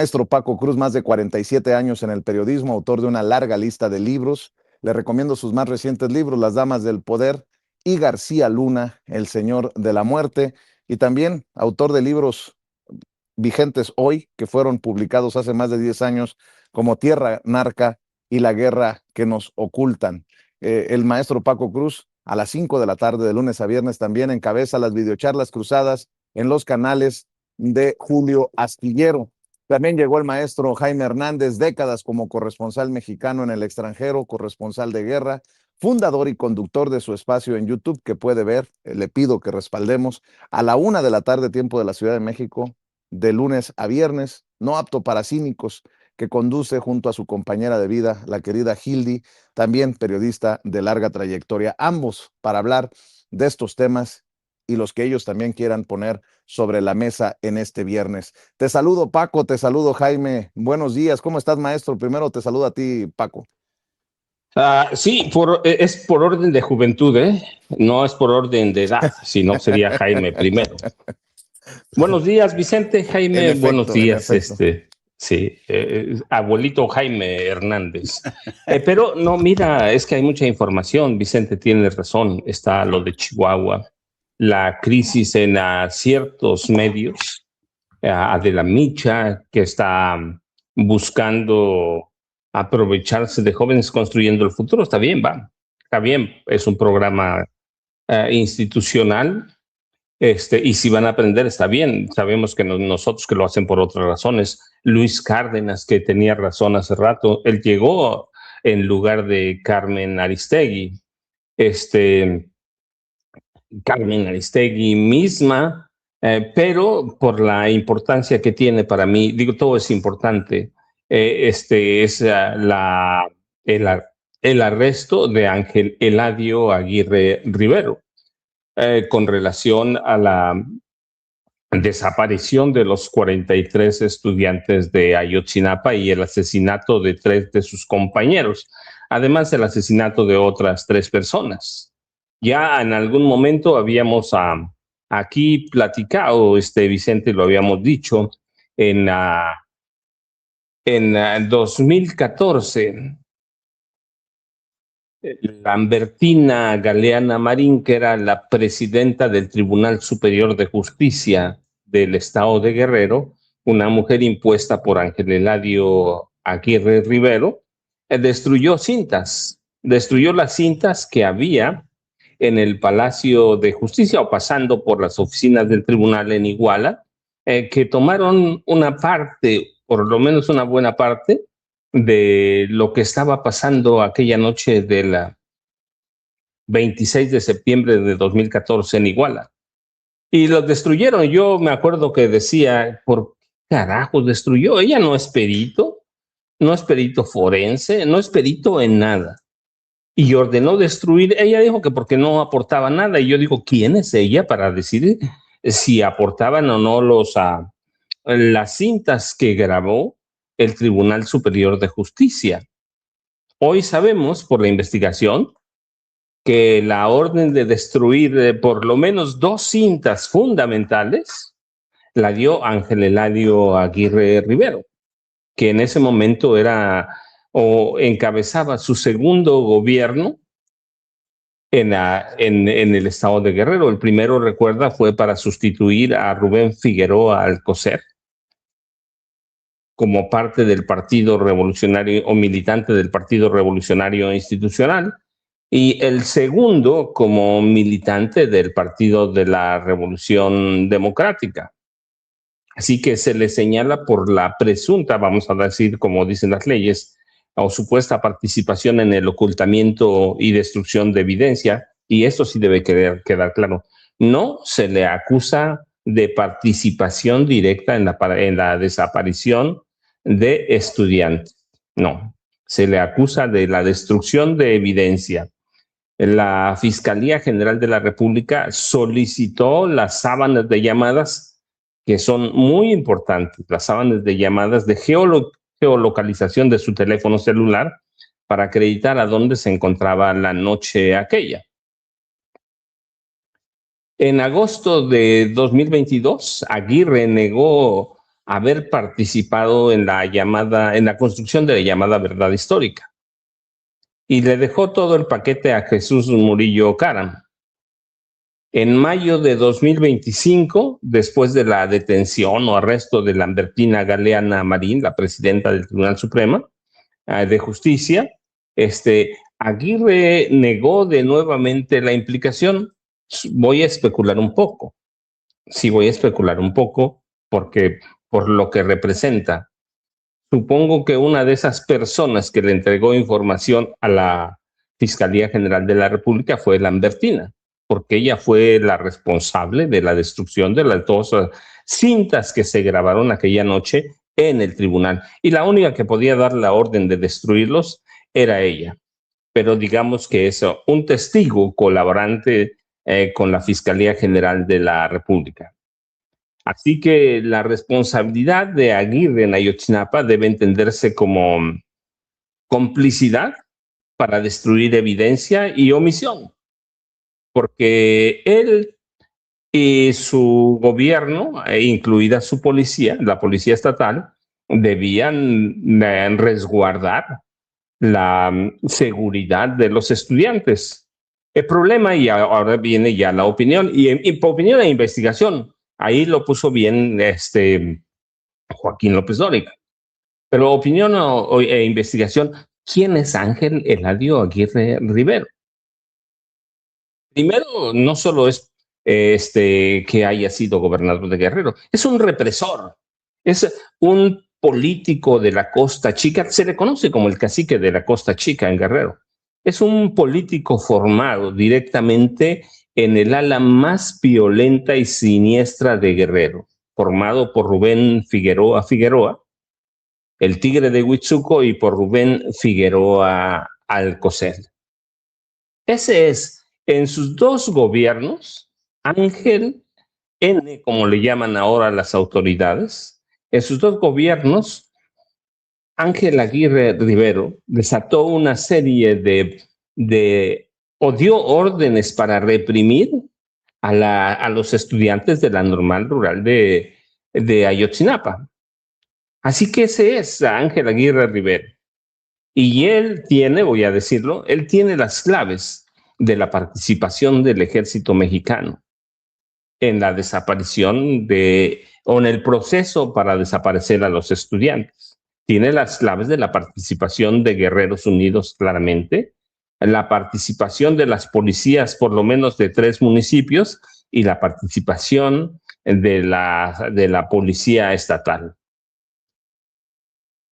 Maestro Paco Cruz, más de 47 años en el periodismo, autor de una larga lista de libros. Le recomiendo sus más recientes libros, Las Damas del Poder y García Luna, El Señor de la Muerte, y también autor de libros vigentes hoy, que fueron publicados hace más de 10 años, como Tierra Narca y La Guerra que nos ocultan. El maestro Paco Cruz, a las 5 de la tarde, de lunes a viernes, también encabeza las videocharlas cruzadas en los canales de Julio Astillero. También llegó el maestro Jaime Hernández, décadas como corresponsal mexicano en el extranjero, corresponsal de guerra, fundador y conductor de su espacio en YouTube, que puede ver, le pido que respaldemos, a la 1 de la tarde, tiempo de la Ciudad de México, de lunes a viernes, no apto para cínicos, que conduce junto a su compañera de vida, la querida Hildy, también periodista de larga trayectoria, ambos para hablar de estos temas y los que ellos también quieran poner sobre la mesa en este viernes. Te saludo, Paco, te saludo, Jaime. Buenos días, ¿cómo estás, maestro? Primero te saludo a ti, Paco. Sí, es por orden de juventud, ¿eh? No es por orden de edad, sino sería Jaime primero. Buenos días, Vicente, Jaime, buenos días, sí, abuelito Jaime Hernández. Pero no, mira, es que hay mucha información, Vicente tiene razón, está lo de Chihuahua, la crisis en ciertos medios, de la Micha, que está buscando aprovecharse de jóvenes construyendo el futuro. Está bien, es un programa institucional, y si van a aprender, está bien. Sabemos que nosotros que lo hacen por otras razones. Luis Cárdenas, que tenía razón hace rato, él llegó en lugar de Carmen Aristegui. Carmen Aristegui misma, pero por la importancia que tiene para mí, digo, todo es importante, es el arresto de Ángel Eladio Aguirre Rivero, con relación a la desaparición de los 43 estudiantes de Ayotzinapa y el asesinato de 3 de sus compañeros, además del asesinato de otras 3 personas. Ya en algún momento habíamos aquí platicado, Vicente, lo habíamos dicho, en 2014, Lambertina Galeana Marín, que era la presidenta del Tribunal Superior de Justicia del Estado de Guerrero, una mujer impuesta por Ángel Eladio Aguirre Rivero, destruyó las cintas que había en el Palacio de Justicia o pasando por las oficinas del tribunal en Iguala, que tomaron una parte, por lo menos una buena parte, de lo que estaba pasando aquella noche del 26 de septiembre de 2014 en Iguala. Y los destruyeron. Yo me acuerdo que decía, ¿por qué carajos destruyó? Ella no es perito forense, no es perito en nada. Y ordenó destruir. Ella dijo que porque no aportaba nada. Y yo digo, ¿quién es ella para decir si aportaban o no las cintas que grabó el Tribunal Superior de Justicia? Hoy sabemos por la investigación que la orden de destruir por lo menos 2 cintas fundamentales la dio Ángel Eladio Aguirre Rivero, que en ese momento era o encabezaba su segundo gobierno en el estado de Guerrero. El primero, recuerda, fue para sustituir a Rubén Figueroa Alcocer como parte del Partido Revolucionario o militante del Partido Revolucionario Institucional, y el segundo como militante del Partido de la Revolución Democrática. Así que se le señala por la presunta, vamos a decir, como dicen las leyes, o supuesta participación en el ocultamiento y destrucción de evidencia, y esto sí debe quedar claro. No se le acusa de participación directa en la desaparición de estudiantes. No, se le acusa de la destrucción de evidencia. La Fiscalía General de la República solicitó las sábanas de llamadas, que son muy importantes, las sábanas de llamadas de geolocalización de su teléfono celular, para acreditar a dónde se encontraba la noche aquella. En agosto de 2022, Aguirre negó haber participado en la construcción de la llamada verdad histórica. Y le dejó todo el paquete a Jesús Murillo Caram. En mayo de 2025, después de la detención o arresto de Lambertina Galeana Marín, la presidenta del Tribunal Supremo de Justicia, Aguirre negó de nuevamente la implicación. Voy a especular un poco. Sí, voy a especular un poco porque por lo que representa. Supongo que una de esas personas que le entregó información a la Fiscalía General de la República fue Lambertina, porque ella fue la responsable de la destrucción de las dos cintas que se grabaron aquella noche en el tribunal. Y la única que podía dar la orden de destruirlos era ella. Pero digamos que es un testigo colaborante con la Fiscalía General de la República. Así que la responsabilidad de Aguirre en Ayotzinapa debe entenderse como complicidad para destruir evidencia y omisión, porque él y su gobierno, incluida su policía, la policía estatal, debían resguardar la seguridad de los estudiantes. El problema, y ahora viene ya la opinión, y opinión e investigación, ahí lo puso bien Joaquín López Dóriga. Pero opinión e investigación, ¿quién es Ángel Eladio Aguirre Rivero? Primero, no solo es que haya sido gobernador de Guerrero, es un represor, es un político de la Costa Chica, se le conoce como el cacique de la Costa Chica en Guerrero. Es un político formado directamente en el ala más violenta y siniestra de Guerrero, formado por Rubén Figueroa Figueroa, el Tigre de Huitzuco, y por Rubén Figueroa Alcocer. Ese es, en sus dos gobiernos, Ángel N, como le llaman ahora las autoridades, en sus dos gobiernos, Ángel Aguirre Rivero desató una serie o dio órdenes para reprimir a los estudiantes de la normal rural de Ayotzinapa. Así que ese es Ángel Aguirre Rivero. Y él tiene, voy a decirlo, él tiene las claves de la participación del ejército mexicano en la desaparición o en el proceso para desaparecer a los estudiantes. Tiene las claves de la participación de Guerreros Unidos, claramente, la participación de las policías, por lo menos de 3 municipios, y la participación de la policía estatal.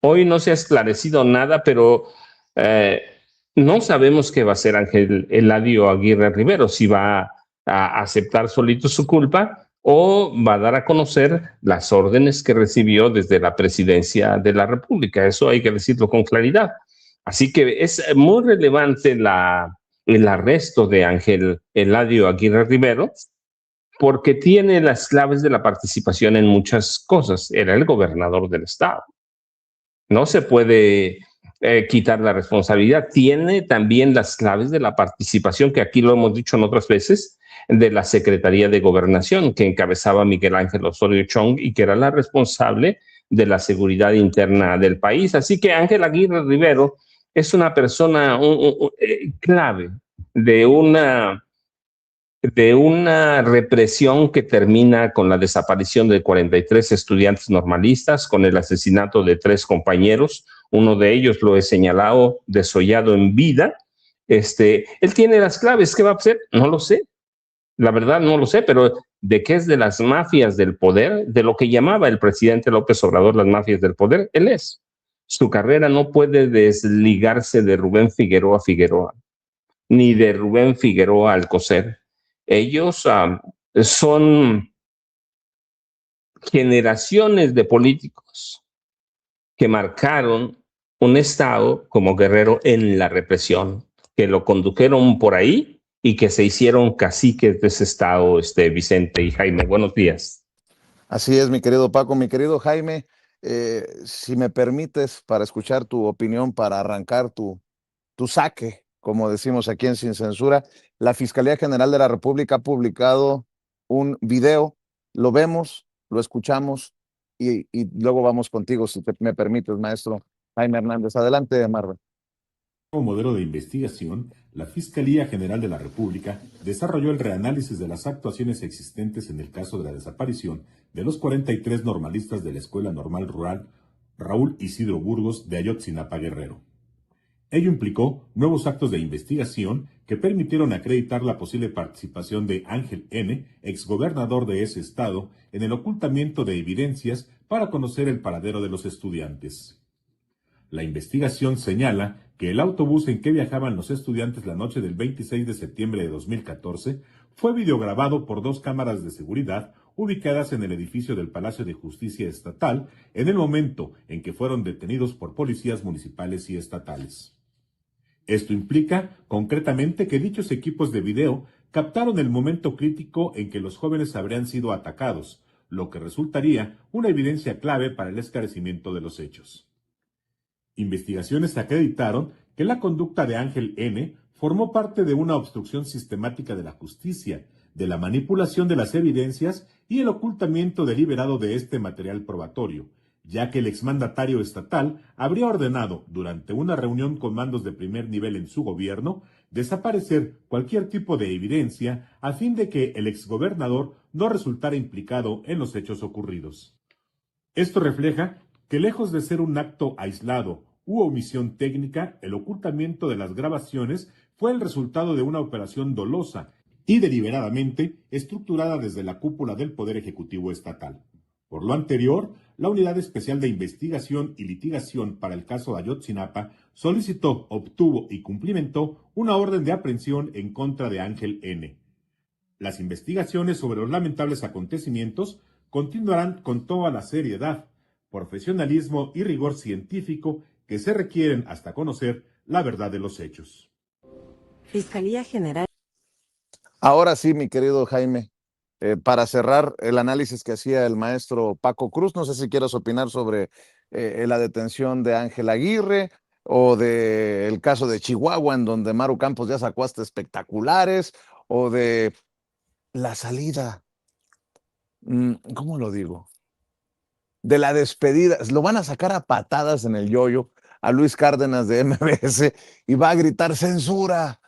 Hoy no se ha esclarecido nada, pero no sabemos qué va a hacer Ángel Eladio Aguirre Rivero, si va a aceptar solito su culpa o va a dar a conocer las órdenes que recibió desde la presidencia de la República. Eso hay que decirlo con claridad. Así que es muy relevante el arresto de Ángel Eladio Aguirre Rivero, porque tiene las claves de la participación en muchas cosas. Era el gobernador del estado. No se puede quitar la responsabilidad. Tiene también las claves de la participación, que aquí lo hemos dicho en otras veces, de la Secretaría de Gobernación, que encabezaba Miguel Ángel Osorio Chong y que era la responsable de la seguridad interna del país. Así que Ángel Aguirre Rivero es una persona clave de una represión que termina con la desaparición de 43 estudiantes normalistas, con el asesinato de 3 compañeros. Uno de ellos lo he señalado, desollado en vida. Él tiene las claves. ¿Qué va a hacer? No lo sé. La verdad no lo sé, pero de qué es de las mafias del poder, de lo que llamaba el presidente López Obrador las mafias del poder, él es. Su carrera no puede desligarse de Rubén Figueroa Figueroa, ni de Rubén Figueroa Alcocer. Ellos son generaciones de políticos que marcaron un estado como Guerrero en la represión, que lo condujeron por ahí y que se hicieron caciques de ese estado, Vicente y Jaime. Buenos días. Así es, mi querido Paco, mi querido Jaime, si me permites, para escuchar tu opinión, para arrancar tu saque, como decimos aquí en Sin Censura, la Fiscalía General de la República ha publicado un video, lo vemos, lo escuchamos, y luego vamos contigo, si me permites, maestro Jaime Hernández. Adelante, Marvel. Como modelo de investigación, la Fiscalía General de la República desarrolló el reanálisis de las actuaciones existentes en el caso de la desaparición de los 43 normalistas de la Escuela Normal Rural Raúl Isidro Burgos de Ayotzinapa, Guerrero. Ello implicó nuevos actos de investigación que permitieron acreditar la posible participación de Ángel N., exgobernador de ese estado, en el ocultamiento de evidencias para conocer el paradero de los estudiantes. La investigación señala que el autobús en que viajaban los estudiantes la noche del 26 de septiembre de 2014 fue videograbado por 2 cámaras de seguridad ubicadas en el edificio del Palacio de Justicia Estatal en el momento en que fueron detenidos por policías municipales y estatales. Esto implica, concretamente, que dichos equipos de video captaron el momento crítico en que los jóvenes habrían sido atacados, lo que resultaría una evidencia clave para el esclarecimiento de los hechos. Investigaciones acreditaron que la conducta de Ángel N. formó parte de una obstrucción sistemática de la justicia, de la manipulación de las evidencias y el ocultamiento deliberado de este material probatorio, ya que el exmandatario estatal habría ordenado, durante una reunión con mandos de primer nivel en su gobierno, desaparecer cualquier tipo de evidencia a fin de que el exgobernador no resultara implicado en los hechos ocurridos. Esto refleja que, lejos de ser un acto aislado u omisión técnica, el ocultamiento de las grabaciones fue el resultado de una operación dolosa y deliberadamente estructurada desde la cúpula del Poder Ejecutivo Estatal. Por lo anterior, la Unidad Especial de Investigación y Litigación para el caso Ayotzinapa solicitó, obtuvo y cumplimentó una orden de aprehensión en contra de Ángel N. Las investigaciones sobre los lamentables acontecimientos continuarán con toda la seriedad, profesionalismo y rigor científico que se requieren hasta conocer la verdad de los hechos. Fiscalía General. Ahora sí, mi querido Jaime, para cerrar el análisis que hacía el maestro Paco Cruz, no sé si quieras opinar sobre la detención de Ángel Aguirre o del caso de Chihuahua, en donde Maru Campos ya sacó hasta espectaculares, o de la salida, ¿cómo lo digo? De la despedida, lo van a sacar a patadas en el yoyo a Luis Cárdenas de MBS y va a gritar censura.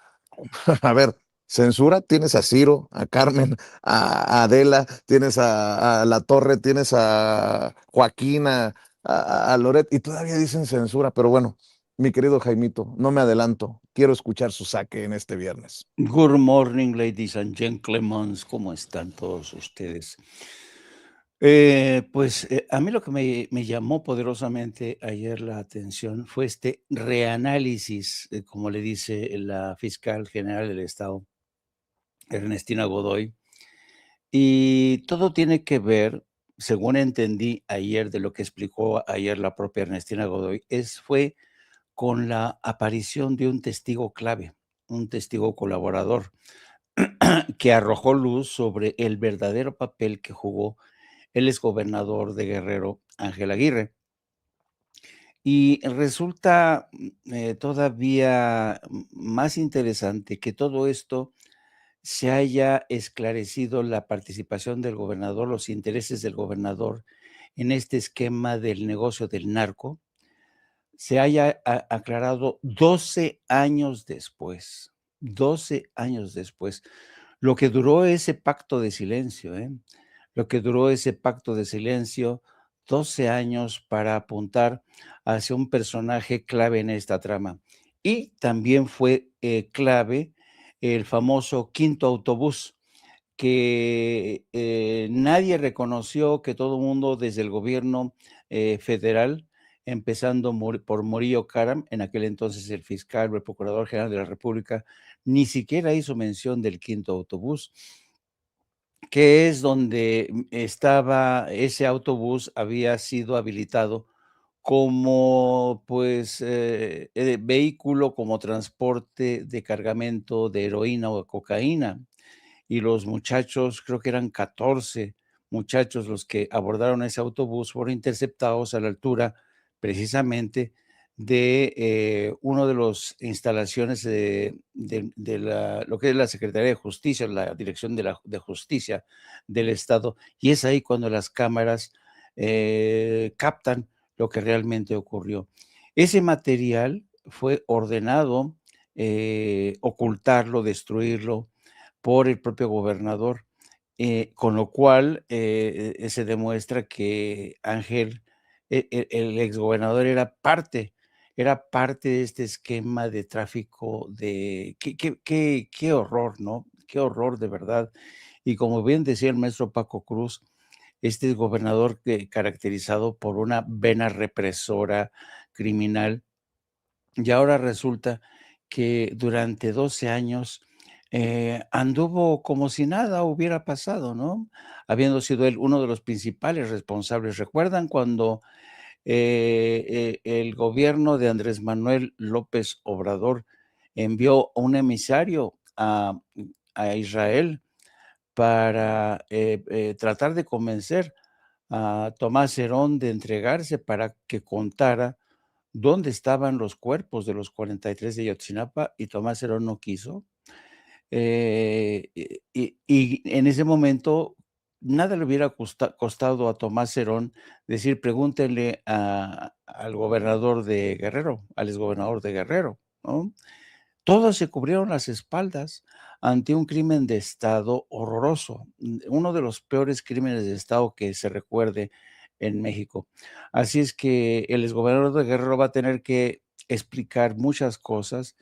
A ver, censura, tienes a Ciro, a Carmen, a Adela, tienes a La Torre, tienes a Joaquín, a Loret, y todavía dicen censura, pero bueno, mi querido Jaimito, no me adelanto, quiero escuchar su saque en este viernes. Good morning, ladies and gentlemen. ¿Cómo están todos ustedes? A mí lo que me llamó poderosamente ayer la atención fue este reanálisis, como le dice la fiscal general del Estado, Ernestina Godoy, y todo tiene que ver, según entendí ayer de lo que explicó ayer la propia Ernestina Godoy, fue con la aparición de un testigo clave, un testigo colaborador, que arrojó luz sobre el verdadero papel que jugó el exgobernador de Guerrero, Ángel Aguirre. Y resulta todavía más interesante que todo esto se haya esclarecido la participación del gobernador, los intereses del gobernador en este esquema del negocio del narco, se haya aclarado 12 años después, 12 años después. Lo que duró ese pacto de silencio, lo que duró ese pacto de silencio, 12 años para apuntar hacia un personaje clave en esta trama. Y también fue clave el famoso quinto autobús, que nadie reconoció, que todo el mundo desde el gobierno federal, empezando por Murillo Karam, en aquel entonces el fiscal, el procurador general de la República, ni siquiera hizo mención del quinto autobús, que es donde estaba ese autobús, había sido habilitado como vehículo, como transporte de cargamento de heroína o de cocaína. Y los muchachos, creo que eran 14 muchachos los que abordaron ese autobús, fueron interceptados a la altura precisamente de uno de las instalaciones lo que es la Secretaría de Justicia, la Dirección de Justicia del Estado, y es ahí cuando las cámaras captan lo que realmente ocurrió. Ese material fue ordenado ocultarlo, destruirlo por el propio gobernador, con lo cual se demuestra que Ángel, el exgobernador, era parte de este esquema de tráfico de... Qué horror, ¿no? Qué horror de verdad. Y como bien decía el maestro Paco Cruz, este gobernador caracterizado por una vena represora criminal, y ahora resulta que durante 12 años anduvo como si nada hubiera pasado, ¿no? Habiendo sido él uno de los principales responsables. ¿Recuerdan cuando el gobierno de Andrés Manuel López Obrador envió un emisario a Israel para tratar de convencer a Tomás Herón de entregarse para que contara dónde estaban los cuerpos de los 43 de Ayotzinapa, y Tomás Herón no quiso? Y en ese momento nada le hubiera costado a Tomás Herón decir: pregúntenle al gobernador de Guerrero, al exgobernador de Guerrero, ¿no? Todos se cubrieron las espaldas ante un crimen de Estado horroroso, uno de los peores crímenes de Estado que se recuerde en México. Así es que el exgobernador de Guerrero va a tener que explicar muchas cosas,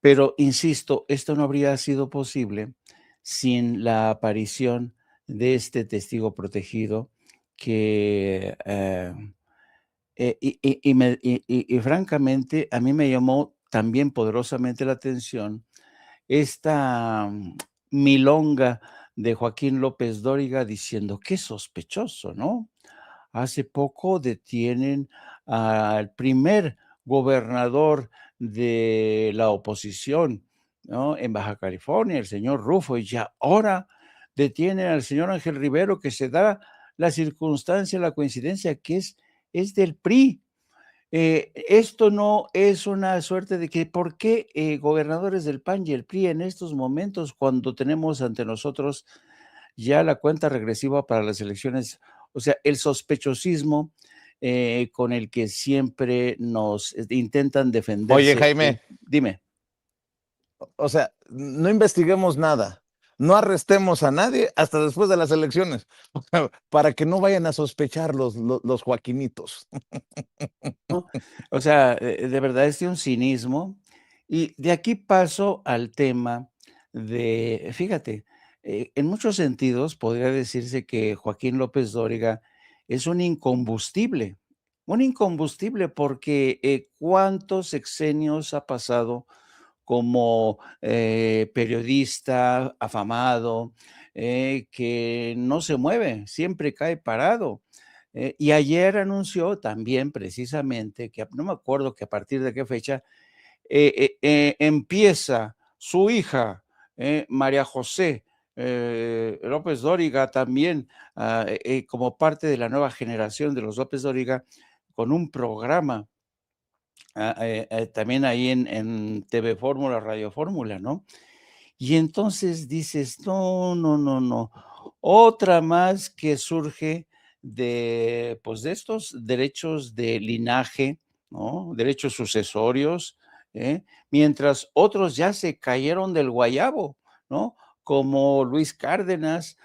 pero insisto, esto no habría sido posible sin la aparición de este testigo protegido que, y francamente, a mí me llamó también poderosamente la atención esta milonga de Joaquín López Dóriga diciendo: qué sospechoso, ¿no? Hace poco detienen al primer gobernador de la oposición, ¿no?, en Baja California, el señor Rufo, y ya ahora detienen al señor Ángel Rivero, que se da la circunstancia, la coincidencia que es del PRI. Esto no es una suerte de que, ¿por qué gobernadores del PAN y el PRI en estos momentos, cuando tenemos ante nosotros ya la cuenta regresiva para las elecciones? O sea, el sospechosismo con el que siempre nos intentan Oye, defenderse. Jaime, Dime. o sea, no investiguemos nada, no arrestemos a nadie hasta después de las elecciones, para que no vayan a sospechar los Joaquinitos. ¿No? O sea, de verdad es de un cinismo. Y de aquí paso al tema de, fíjate, en muchos sentidos podría decirse que Joaquín López Dóriga es un incombustible porque cuántos sexenios ha pasado como periodista afamado, que no se mueve, siempre cae parado. Y ayer anunció también precisamente, que no me acuerdo que a partir de qué fecha, empieza su hija, María José López Dóriga, también como parte de la nueva generación de los López Dóriga, con un programa también ahí en TV Fórmula, Radio Fórmula, ¿no? Y entonces dices: no, no, no, no, otra más que surge de, pues, de estos derechos de linaje, ¿no? Derechos sucesorios, mientras otros ya se cayeron del guayabo, ¿no? Como Luis Cárdenas,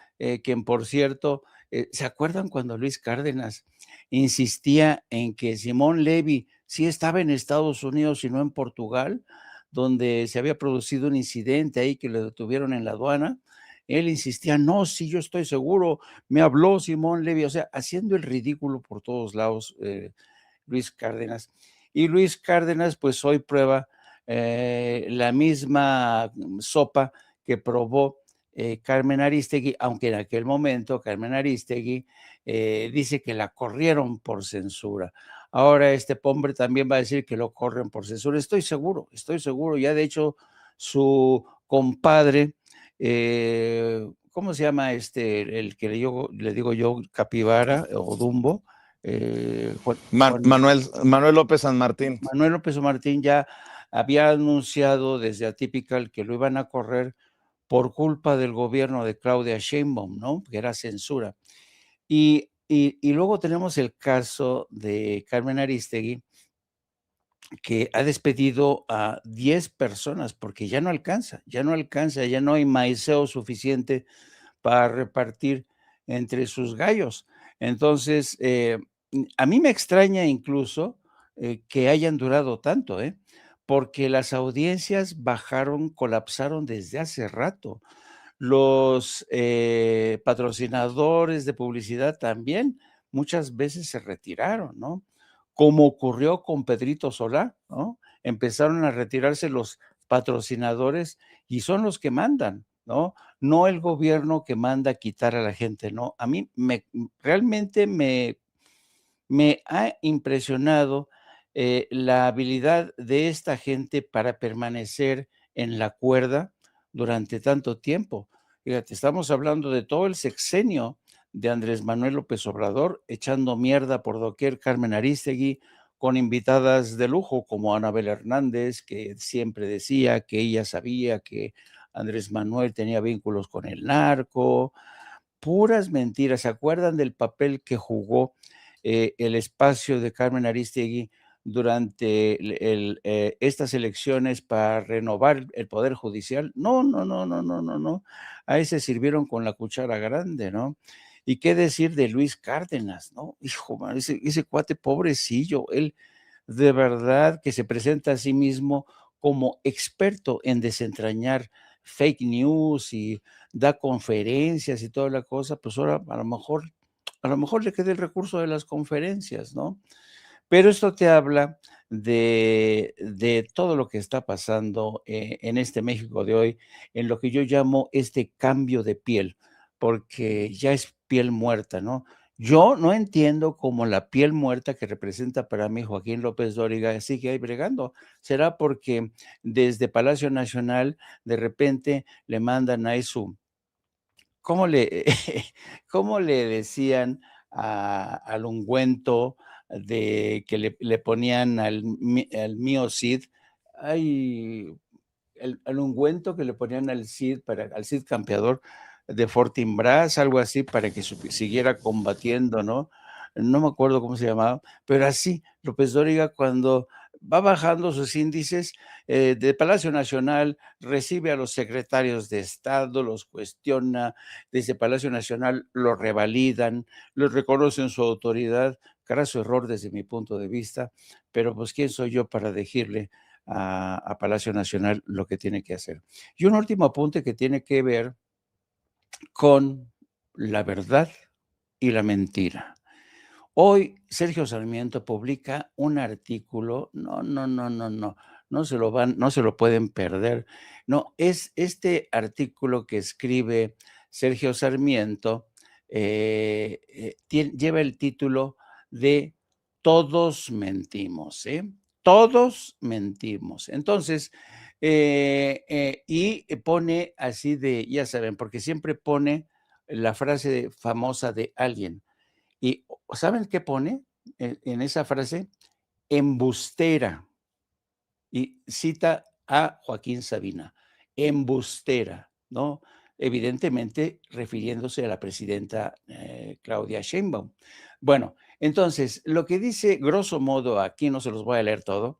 quien por cierto, ¿se acuerdan cuando Luis Cárdenas insistía en que Simón Levy sí estaba en Estados Unidos y no en Portugal, donde se había producido un incidente ahí que lo detuvieron en la aduana? Él insistía: no, sí, yo estoy seguro, me habló Simón Levy, o sea, haciendo el ridículo por todos lados, Luis Cárdenas. Y Luis Cárdenas, pues hoy prueba la misma sopa que probó Carmen Aristegui, aunque en aquel momento Carmen Aristegui dice que la corrieron por censura. Ahora este hombre también va a decir que lo corren por censura. Estoy seguro. Ya de hecho su compadre, ¿cómo se llama el que le digo yo Capibara o Dumbo? Manuel López San Martín. Manuel López Martín ya había anunciado desde Atypical que lo iban a correr por culpa del gobierno de Claudia Sheinbaum, ¿no? Que era censura. Y Y luego tenemos el caso de Carmen Aristegui, que ha despedido a 10 personas porque ya no alcanza, ya no hay maiceo suficiente para repartir entre sus gallos. Entonces, a mí me extraña incluso que hayan durado tanto, porque las audiencias bajaron, colapsaron desde hace rato. Los patrocinadores de publicidad también muchas veces se retiraron, ¿no? Como ocurrió con Pedrito Solá, ¿no? Empezaron a retirarse los patrocinadores y son los que mandan, ¿no? No el gobierno que manda a quitar a la gente, ¿no? A mí realmente me ha impresionado la habilidad de esta gente para permanecer en la cuerda durante tanto tiempo. Fíjate, estamos hablando de todo el sexenio de Andrés Manuel López Obrador, echando mierda por doquier Carmen Aristegui, con invitadas de lujo como Anabel Hernández, que siempre decía que ella sabía que Andrés Manuel tenía vínculos con el narco, puras mentiras. ¿Se acuerdan del papel que jugó el espacio de Carmen Aristegui durante estas elecciones para renovar el Poder Judicial? No, no, no, no, no, no, no. Ahí se sirvieron con la cuchara grande, ¿no? ¿Y qué decir de Luis Cárdenas, no? Hijo, man, ese cuate pobrecillo, él de verdad que se presenta a sí mismo como experto en desentrañar fake news y da conferencias y toda la cosa, pues ahora a lo mejor le queda el recurso de las conferencias, ¿no? Pero esto te habla de todo lo que está pasando en este México de hoy, en lo que yo llamo este cambio de piel, porque ya es piel muerta, ¿no? Yo no entiendo cómo la piel muerta que representa para mí Joaquín López Dóriga sigue ahí bregando. ¿Será porque desde Palacio Nacional de repente le mandan ahí su, ¿cómo le, cómo le decían al ungüento de que le ponían al mío Cid? Ay, el ungüento que le ponían al Cid, al Cid campeador de Fortinbras, algo así, para que siguiera combatiendo, ¿no? No me acuerdo cómo se llamaba, pero así, López Dóriga cuando va bajando sus índices de Palacio Nacional, recibe a los secretarios de Estado, los cuestiona, desde Palacio Nacional lo revalidan, los reconocen su autoridad, craso error desde mi punto de vista, pero pues quién soy yo para decirle a Palacio Nacional lo que tiene que hacer. Y un último apunte que tiene que ver con la verdad y la mentira. Hoy Sergio Sarmiento publica un artículo, no se lo pueden perder. No, es este artículo que escribe Sergio Sarmiento, lleva el título de Todos mentimos, ¿eh? Todos mentimos. Entonces, y pone así de, ya saben, porque siempre pone la frase famosa de alguien. ¿Y saben qué pone en esa frase? Embustera. Y cita a Joaquín Sabina, embustera, ¿no? Evidentemente refiriéndose a la presidenta Claudia Sheinbaum. Bueno, entonces, lo que dice, grosso modo, aquí no se los voy a leer todo,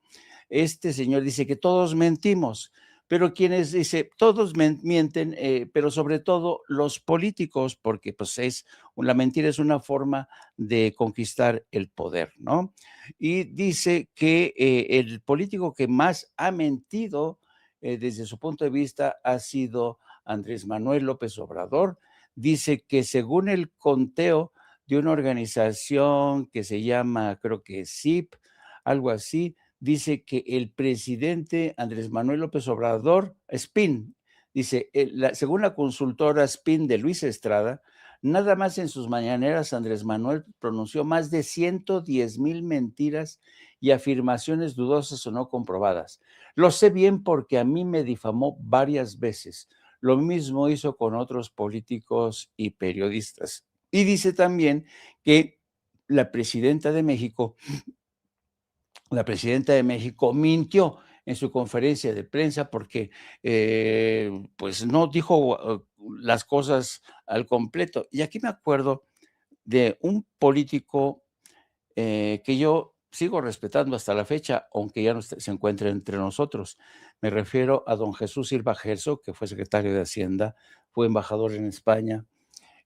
este señor dice que todos mentimos, pero quienes dice, todos mienten, pero sobre todo los políticos, porque pues la mentira es una forma de conquistar el poder, ¿no? Y dice que el político que más ha mentido desde su punto de vista ha sido Andrés Manuel López Obrador. Dice que según el conteo de una organización que se llama, creo que SIP, algo así, dice que el presidente Andrés Manuel López Obrador, SPIN, dice, según la consultora SPIN de Luis Estrada, nada más en sus mañaneras Andrés Manuel pronunció más de 110,000 mentiras y afirmaciones dudosas o no comprobadas. Lo sé bien porque a mí me difamó varias veces. Lo mismo hizo con otros políticos y periodistas. Y dice también que la presidenta de México mintió en su conferencia de prensa porque pues no dijo las cosas al completo. Y aquí me acuerdo de un político que yo sigo respetando hasta la fecha, aunque ya no se encuentre entre nosotros. Me refiero a don Jesús Silva Herzog, que fue secretario de Hacienda, fue embajador en España,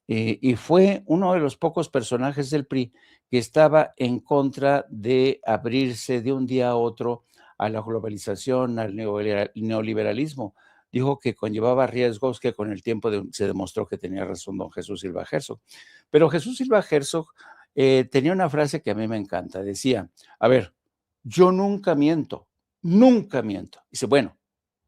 y fue uno de los pocos personajes del PRI que estaba en contra de abrirse de un día a otro a la globalización, al neoliberalismo. Dijo que conllevaba riesgos que con el tiempo se demostró que tenía razón don Jesús Silva Herzog. Pero Jesús Silva Herzog tenía una frase que a mí me encanta. Decía, a ver, yo nunca miento, nunca miento. Dice, bueno,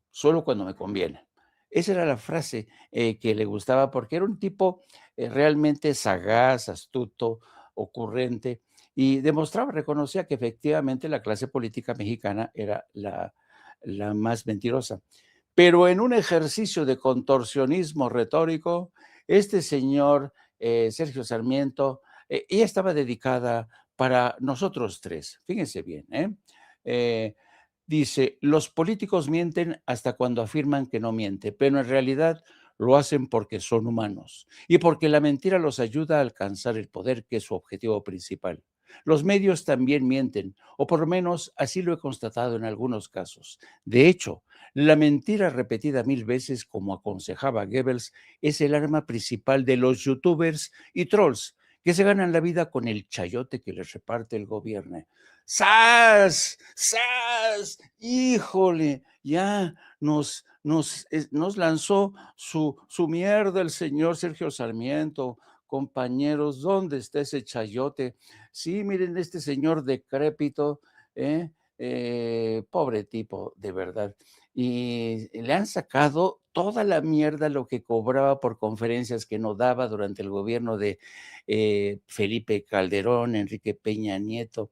solo cuando me conviene. Esa era la frase que le gustaba porque era un tipo realmente sagaz, astuto, ocurrente y demostraba, reconocía que efectivamente la clase política mexicana era la más mentirosa. Pero en un ejercicio de contorsionismo retórico, este señor Sergio Sarmiento, ella estaba dedicada para nosotros tres, fíjense bien, dice, los políticos mienten hasta cuando afirman que no miente, pero en realidad lo hacen porque son humanos y porque la mentira los ayuda a alcanzar el poder, que es su objetivo principal. Los medios también mienten, o por lo menos así lo he constatado en algunos casos. De hecho, la mentira repetida 1000 veces, como aconsejaba Goebbels, es el arma principal de los youtubers y trolls que se ganan la vida con el chayote que les reparte el gobierno. ¡Sas! ¡Sas! ¡Híjole! Ya nos lanzó su mierda el señor Sergio Sarmiento. Compañeros, ¿dónde está ese chayote? Sí, miren, este señor decrépito, pobre tipo, de verdad. Y le han sacado toda la mierda lo que cobraba por conferencias que no daba durante el gobierno de Felipe Calderón, Enrique Peña Nieto,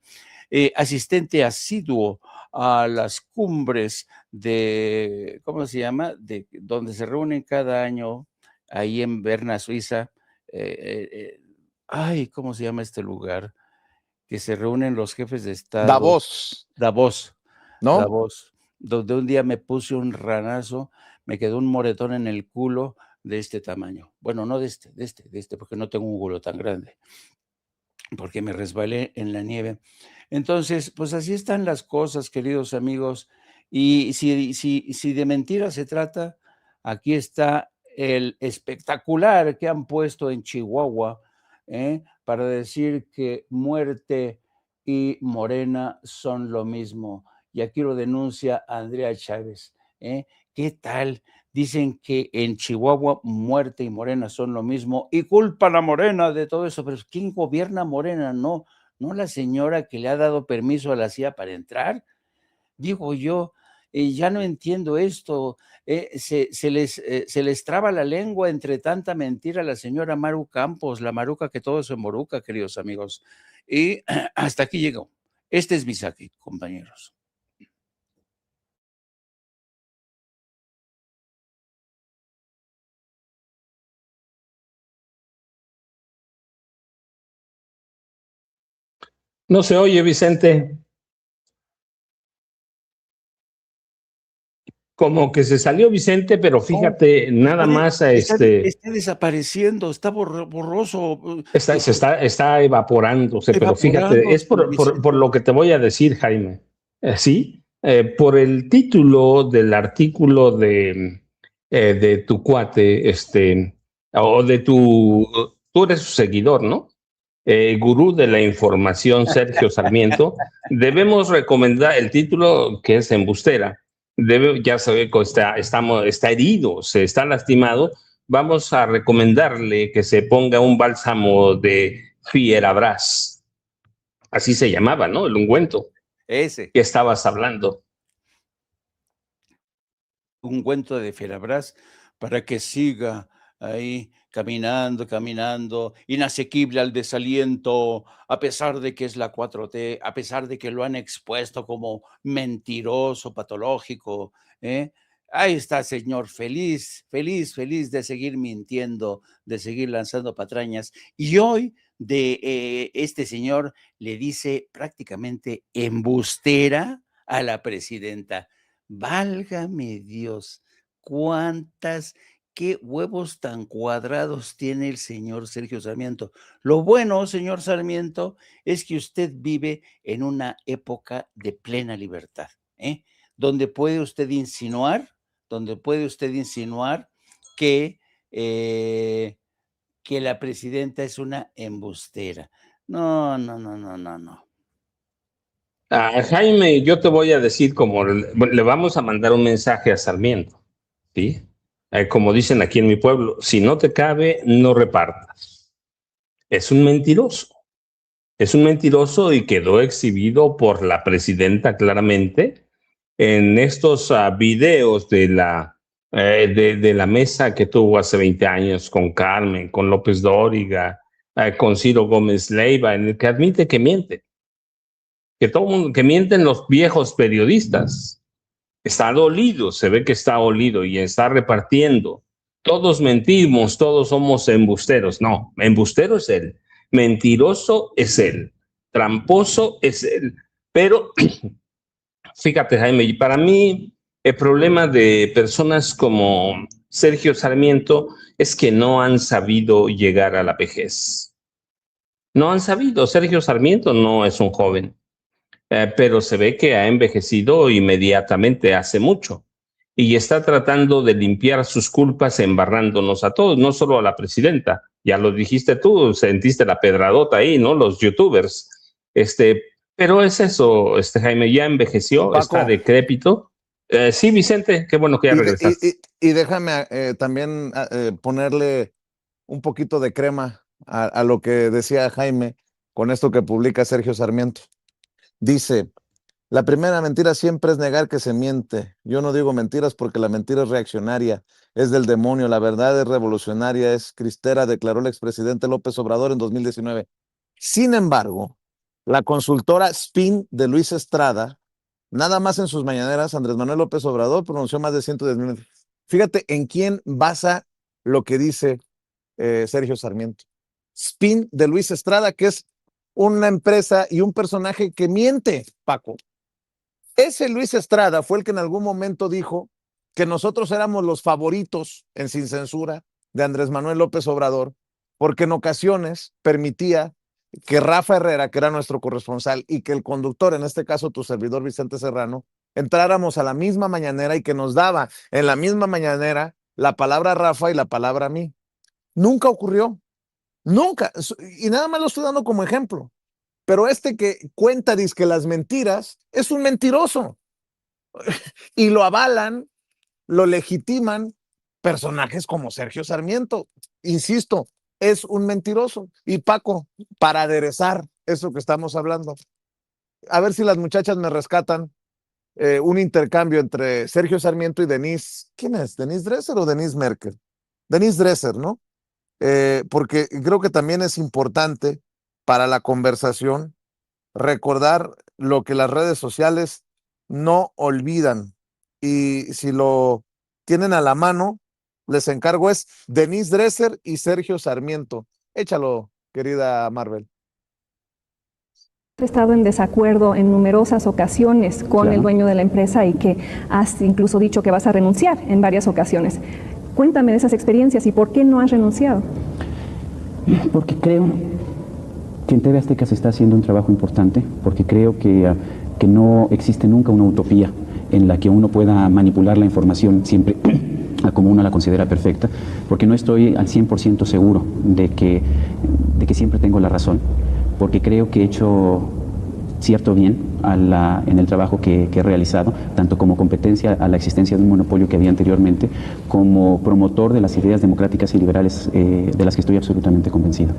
asistente asiduo a las cumbres de, ¿cómo se llama? De donde se reúnen cada año ahí en Berna, Suiza. Ay, ¿cómo se llama este lugar? Que se reúnen los jefes de Estado. Davos, Davos, ¿no? Davos, donde un día me puse un ranazo, me quedó un moretón en el culo de este tamaño. Bueno, no de este, porque no tengo un culo tan grande, porque me resbalé en la nieve. Entonces, pues así están las cosas, queridos amigos. Y si de mentiras se trata, aquí está el espectacular que han puesto en Chihuahua, para decir que muerte y Morena son lo mismo. Y aquí lo denuncia Andrea Chávez. ¿Qué tal? Dicen que en Chihuahua muerte y Morena son lo mismo y culpan a Morena de todo eso, pero ¿quién gobierna Morena? No la señora que le ha dado permiso a la CIA para entrar. Digo yo, ya no entiendo esto, se les traba la lengua entre tanta mentira a la señora Maru Campos, la maruca que todo se moruca, queridos amigos. Y hasta aquí llegó. Este es mi saque, compañeros. No se oye, Vicente. Como que se salió Vicente, pero fíjate, nada más Está desapareciendo, está borroso. está evaporándose, pero fíjate, es por lo que te voy a decir, Jaime. Sí, por el título del artículo de tu cuate, o de tú eres su seguidor, ¿no? Gurú de la información, Sergio Sarmiento, debemos recomendar el título, que es Embustera. Ya sabe que está herido, se está lastimado. Vamos a recomendarle que se ponga un bálsamo de Fierabras. Así se llamaba, ¿no? El ungüento. Ese. Que estabas hablando. Ungüento de Fierabras para que siga ahí caminando, inasequible al desaliento, a pesar de que es la 4T, a pesar de que lo han expuesto como mentiroso, patológico. Ahí está, señor, feliz de seguir mintiendo, de seguir lanzando patrañas. Y hoy de este señor le dice prácticamente embustera a la presidenta. Válgame Dios, cuántas qué huevos tan cuadrados tiene el señor Sergio Sarmiento. Lo bueno, señor Sarmiento, es que usted vive en una época de plena libertad, ¿eh? Donde puede usted insinuar, que, eh, que la presidenta es una embustera. No, no, no, no, no, no. Jaime, yo te voy a decir como le vamos a mandar un mensaje a Sarmiento, ¿sí? Como dicen aquí en mi pueblo, si no te cabe, no repartas. Es un mentiroso. Es un mentiroso y quedó exhibido por la presidenta claramente en estos videos de la mesa que tuvo hace 20 años con Carmen, con López Dóriga, con Ciro Gómez Leiva, en el que admite que miente. Que todo mundo, que mienten los viejos periodistas. Está dolido, se ve que está dolido y está repartiendo. Todos mentimos, todos somos embusteros. No, embustero es él, mentiroso es él, tramposo es él. Pero fíjate, Jaime, para mí el problema de personas como Sergio Sarmiento es que no han sabido llegar a la vejez. No han sabido. Sergio Sarmiento no es un joven. Pero se ve que ha envejecido inmediatamente, hace mucho, y está tratando de limpiar sus culpas embarrándonos a todos, no solo a la presidenta. Ya lo dijiste tú, sentiste la pedradota ahí, ¿no? Los youtubers. Pero es eso, Jaime, ya envejeció, Paco, está decrépito. Sí, Vicente, qué bueno que ya regresaste. y déjame también ponerle un poquito de crema a lo que decía Jaime con esto que publica Sergio Sarmiento. Dice, la primera mentira siempre es negar que se miente. Yo no digo mentiras porque la mentira es reaccionaria, es del demonio, la verdad es revolucionaria, es cristera, declaró el expresidente López Obrador en 2019. Sin embargo, la consultora Spin de Luis Estrada, nada más en sus mañaneras, Andrés Manuel López Obrador pronunció más de 110,000. Fíjate en quién basa lo que dice Sergio Sarmiento. Spin de Luis Estrada, que es una empresa y un personaje que miente, Paco. Ese Luis Estrada fue el que en algún momento dijo que nosotros éramos los favoritos en Sin Censura de Andrés Manuel López Obrador, porque en ocasiones permitía que Rafa Herrera, que era nuestro corresponsal, y que el conductor, en este caso tu servidor Vicente Serrano, entráramos a la misma mañanera y que nos daba en la misma mañanera la palabra Rafa y la palabra a mí. Nunca ocurrió, nunca, y nada más lo estoy dando como ejemplo. Pero este que cuenta dizque las mentiras es un mentiroso y lo avalan, lo legitiman personajes como Sergio Sarmiento. Insisto, es un mentiroso. Y Paco, para aderezar eso que estamos hablando, a ver si las muchachas me rescatan un intercambio entre Sergio Sarmiento y Denise. ¿Quién es? ¿Denise Dresser o Denise Merkel? Denise Dresser, ¿no? Porque creo que también es importante para la conversación recordar lo que las redes sociales no olvidan. Y si lo tienen a la mano, les encargo es Denise Dresser y Sergio Sarmiento. Échalo, querida Marvel. He estado en desacuerdo en numerosas ocasiones con el dueño de la empresa y que has incluso dicho que vas a renunciar en varias ocasiones. Cuéntame de esas experiencias y por qué no has renunciado. Porque creo que en TV Azteca se está haciendo un trabajo importante, porque creo que no existe nunca una utopía en la que uno pueda manipular la información siempre como uno la considera perfecta, porque no estoy al 100% seguro de que siempre tengo la razón, porque creo que he hecho cierto bien en el trabajo que he realizado, tanto como competencia a la existencia de un monopolio que había anteriormente, como promotor de las ideas democráticas y liberales de las que estoy absolutamente convencido.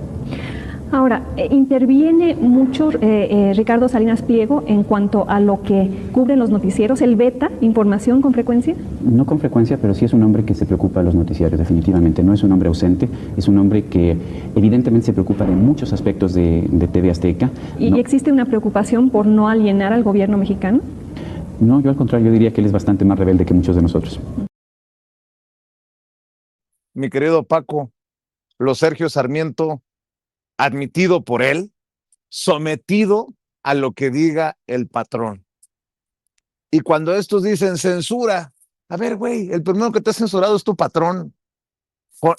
Ahora, interviene mucho Ricardo Salinas Pliego en cuanto a lo que cubren los noticieros. ¿Él veta información con frecuencia? No con frecuencia, pero sí es un hombre que se preocupa de los noticiarios, definitivamente. No es un hombre ausente, es un hombre que evidentemente se preocupa de muchos aspectos de TV Azteca. ¿Y existe una preocupación por no alienar al gobierno mexicano? No, yo al contrario, yo diría que él es bastante más rebelde que muchos de nosotros. Mi querido Paco, los Sergio Sarmiento, admitido por él, sometido a lo que diga el patrón. Y cuando estos dicen censura, a ver, güey, el primero que te ha censurado es tu patrón.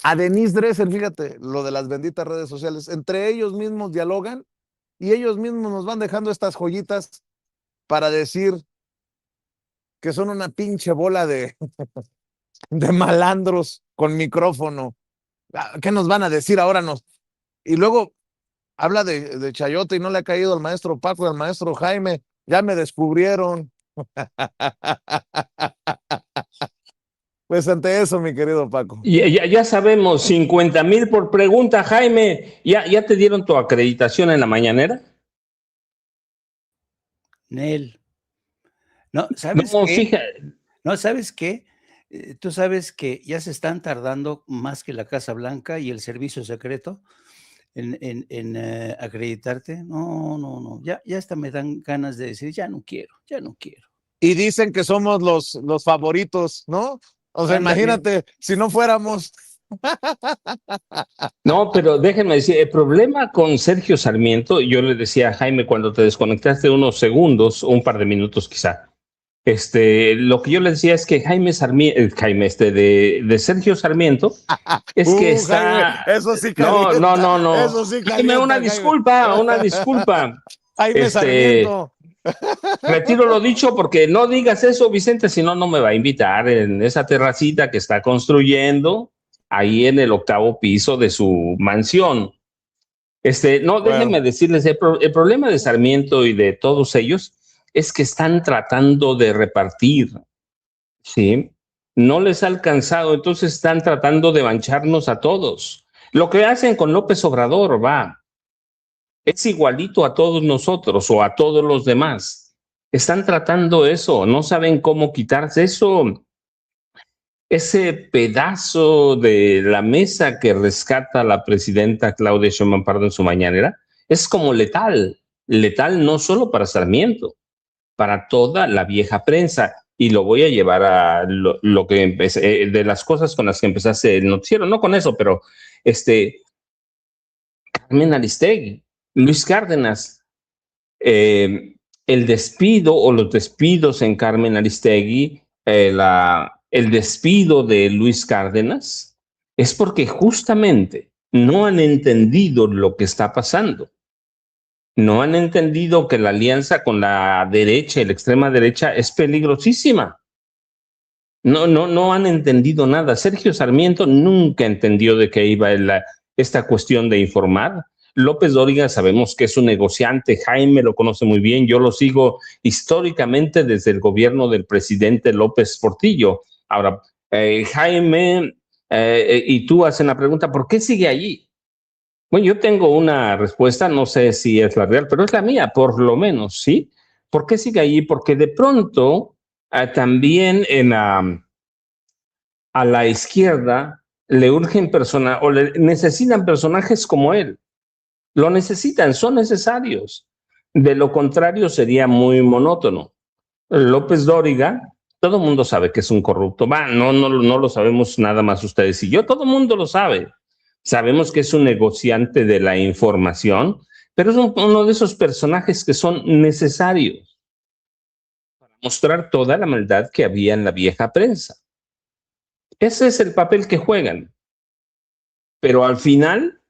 A Denise Dresser, fíjate, lo de las benditas redes sociales, entre ellos mismos dialogan y ellos mismos nos van dejando estas joyitas para decir que son una pinche bola de malandros con micrófono. ¿Qué nos van a decir ahora? Y luego habla de Chayote y no le ha caído al maestro Paco y al maestro Jaime. Ya me descubrieron. Pues ante eso, mi querido Paco. Ya sabemos, 50,000 por pregunta, Jaime. ¿Ya te dieron tu acreditación en la mañanera? Nel. No, ¿sabes No, qué? fíjate. No, ¿sabes qué? Tú sabes que ya se están tardando más que la Casa Blanca y el servicio secreto en acreditarte. No. Ya hasta me dan ganas de decir, ya no quiero. Y dicen que somos los favoritos, ¿no? O sea, Ándale. imagínate, si no fuéramos. No, pero déjenme decir, el problema con Sergio Sarmiento, yo le decía a Jaime cuando te desconectaste unos segundos, un par de minutos quizá, lo que yo le decía es que Jaime de Sergio Sarmiento, es que está... Jaime, eso sí calienta. No. Eso sí calienta, Jaime, una disculpa. Jaime Sarmiento. Retiro lo dicho porque no digas eso, Vicente, si no, no me va a invitar en esa terracita que está construyendo ahí en el 8º piso de su mansión. Déjenme decirles, el problema de Sarmiento y de todos ellos es que están tratando de repartir, ¿sí? No les ha alcanzado, entonces están tratando de mancharnos a todos. Lo que hacen con López Obrador, es igualito a todos nosotros o a todos los demás. Están tratando eso, no saben cómo quitarse eso. Ese pedazo de la mesa que rescata la presidenta Claudia Sheinbaum Pardo en su mañanera es como letal no solo para Sarmiento, para toda la vieja prensa. Y lo voy a llevar a lo que empecé, de las cosas con las que empezaste el noticiero, no con eso, pero Carmen Aristegui, Luis Cárdenas, el despido o los despidos en Carmen Aristegui, el despido de Luis Cárdenas, es porque justamente no han entendido lo que está pasando. No han entendido que la alianza con la derecha y la extrema derecha es peligrosísima. No han entendido nada. Sergio Sarmiento nunca entendió de qué iba esta cuestión de informar. López Dóriga sabemos que es un negociante, Jaime lo conoce muy bien, yo lo sigo históricamente desde el gobierno del presidente López Portillo. Ahora, Jaime y tú hacen la pregunta, ¿por qué sigue allí? Bueno, yo tengo una respuesta, no sé si es la real, pero es la mía, por lo menos, ¿sí? ¿Por qué sigue allí? Porque de pronto también a la izquierda le urgen personas o le necesitan personajes como él. Lo necesitan, son necesarios. De lo contrario sería muy monótono. López Dóriga, todo el mundo sabe que es un corrupto. No lo sabemos nada más ustedes y yo, todo el mundo lo sabe. Sabemos que es un negociante de la información, pero es uno de esos personajes que son necesarios para mostrar toda la maldad que había en la vieja prensa. Ese es el papel que juegan. Pero al final,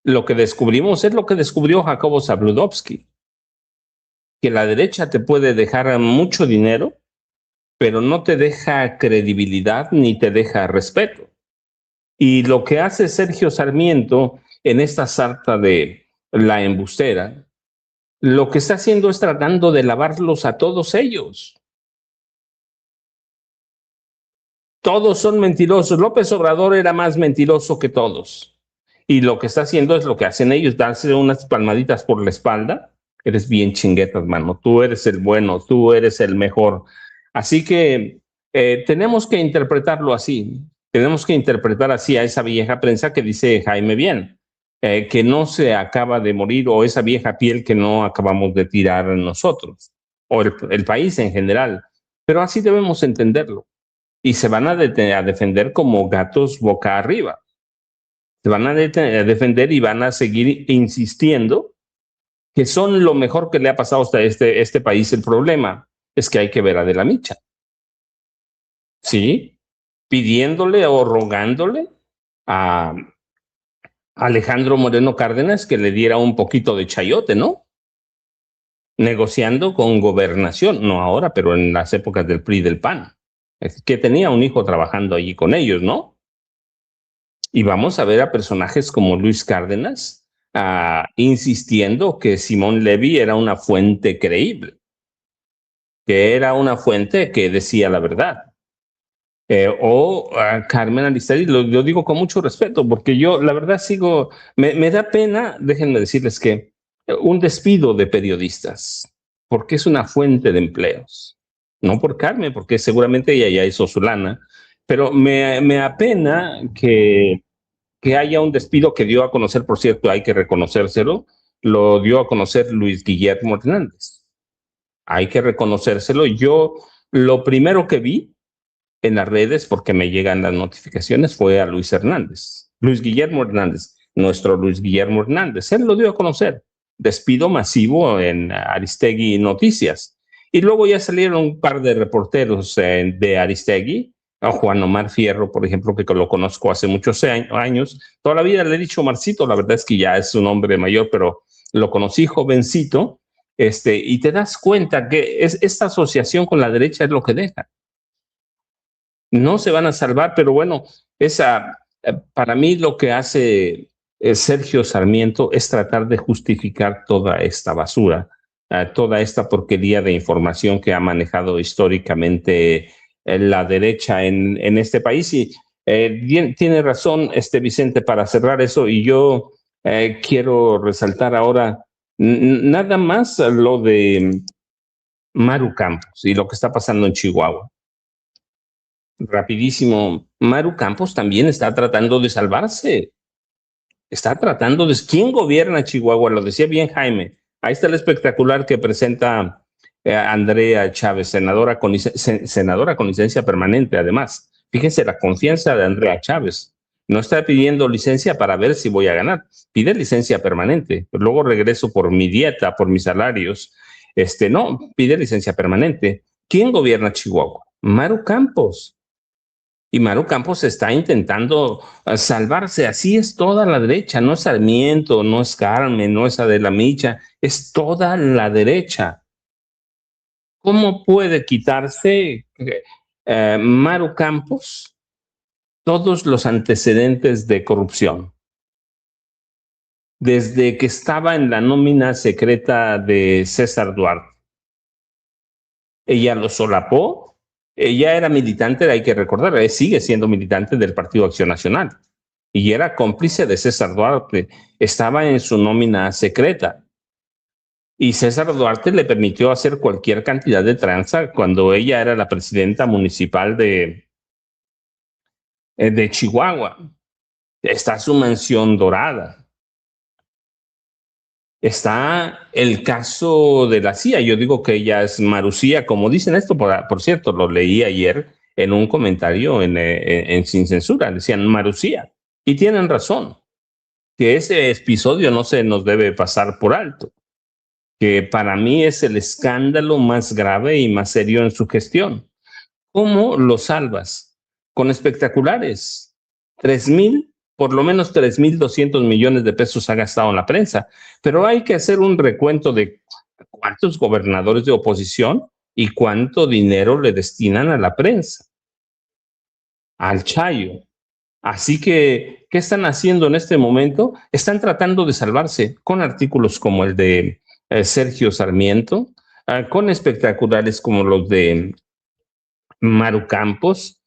lo que descubrimos es lo que descubrió Jacobo Zabludovsky, que la derecha te puede dejar mucho dinero, pero no te deja credibilidad ni te deja respeto. Y lo que hace Sergio Sarmiento en esta sarta de la embustera, lo que está haciendo es tratando de lavarlos a todos ellos. Todos son mentirosos. López Obrador era más mentiroso que todos. Y lo que está haciendo es lo que hacen ellos, darse unas palmaditas por la espalda. Eres bien chingueta, hermano. Tú eres el bueno, tú eres el mejor. Así que tenemos que interpretarlo así. Tenemos que interpretar así a esa vieja prensa que dice Jaime bien, que no se acaba de morir, o esa vieja piel que no acabamos de tirar nosotros, o el país en general. Pero así debemos entenderlo. Y se van a defender como gatos boca arriba. Se van a defender y van a seguir insistiendo que son lo mejor que le ha pasado hasta este país. El problema es que hay que ver a De la Micha. ¿Sí? Pidiéndole o rogándole a Alejandro Moreno Cárdenas que le diera un poquito de chayote, ¿no? Negociando con Gobernación, no ahora, pero en las épocas del PRI y del PAN, que tenía un hijo trabajando allí con ellos, ¿no? Y vamos a ver a personajes como Luis Cárdenas insistiendo que Simón Levy era una fuente creíble, que era una fuente que decía la verdad. O a Carmen Aristegui, lo digo con mucho respeto, porque yo la verdad me da pena, déjenme decirles que un despido de periodistas, porque es una fuente de empleos, no por Carmen, porque seguramente ella ya hizo su lana, pero me apena que haya un despido que dio a conocer, por cierto, hay que reconocérselo, lo dio a conocer Luis Guillermo Hernández. Hay que reconocérselo. Yo lo primero que vi en las redes, porque me llegan las notificaciones, fue a Luis Hernández. Luis Guillermo Hernández, nuestro Luis Guillermo Hernández. Él lo dio a conocer. Despido masivo en Aristegui Noticias. Y luego ya salieron un par de reporteros de Aristegui, a Juan Omar Fierro, por ejemplo, que lo conozco hace muchos años. Toda la vida le he dicho Marcito, la verdad es que ya es un hombre mayor, pero lo conocí jovencito, y te das cuenta que esta asociación con la derecha es lo que deja. No se van a salvar, pero bueno, para mí lo que hace Sergio Sarmiento es tratar de justificar toda esta basura, toda esta porquería de información que ha manejado históricamente la derecha en este país. Y tiene razón Vicente para cerrar eso, y yo quiero resaltar ahora nada más lo de Maru Campos y lo que está pasando en Chihuahua. Rapidísimo, Maru Campos también está tratando de salvarse. ¿Quién gobierna Chihuahua? Lo decía bien Jaime. Ahí está el espectacular que presenta Andrea Chávez, senadora con licencia permanente, además. Fíjense la confianza de Andrea Chávez. No está pidiendo licencia para ver si voy a ganar. Pide licencia permanente. Luego regreso por mi dieta, por mis salarios. No, pide licencia permanente. ¿Quién gobierna Chihuahua? Maru Campos. Y Maru Campos está intentando salvarse. Así es toda la derecha. No es Sarmiento, no es Carmen, no es Adela Micha. Es toda la derecha. ¿Cómo puede quitarse Maru Campos todos los antecedentes de corrupción? Desde que estaba en la nómina secreta de César Duarte. Ella lo solapó. Ella era militante, hay que recordar, sigue siendo militante del Partido Acción Nacional. Y era cómplice de César Duarte. Estaba en su nómina secreta. Y César Duarte le permitió hacer cualquier cantidad de tranza cuando ella era la presidenta municipal de Chihuahua. Está su mansión dorada. Está el caso de la CIA. Yo digo que ella es Marucía, como dicen esto, por cierto, lo leí ayer en un comentario en Sin Censura. Decían Marucía. Y tienen razón, que ese episodio no se nos debe pasar por alto, que para mí es el escándalo más grave y más serio en su gestión. ¿Cómo lo salvas? Con espectaculares. Por lo menos 3,200 millones de pesos ha gastado en la prensa, pero hay que hacer un recuento de cuántos gobernadores de oposición y cuánto dinero le destinan a la prensa, al Chayo. Así que, ¿qué están haciendo en este momento? Están tratando de salvarse con artículos como el de Sergio Sarmiento, con espectaculares como los de Maru Campos,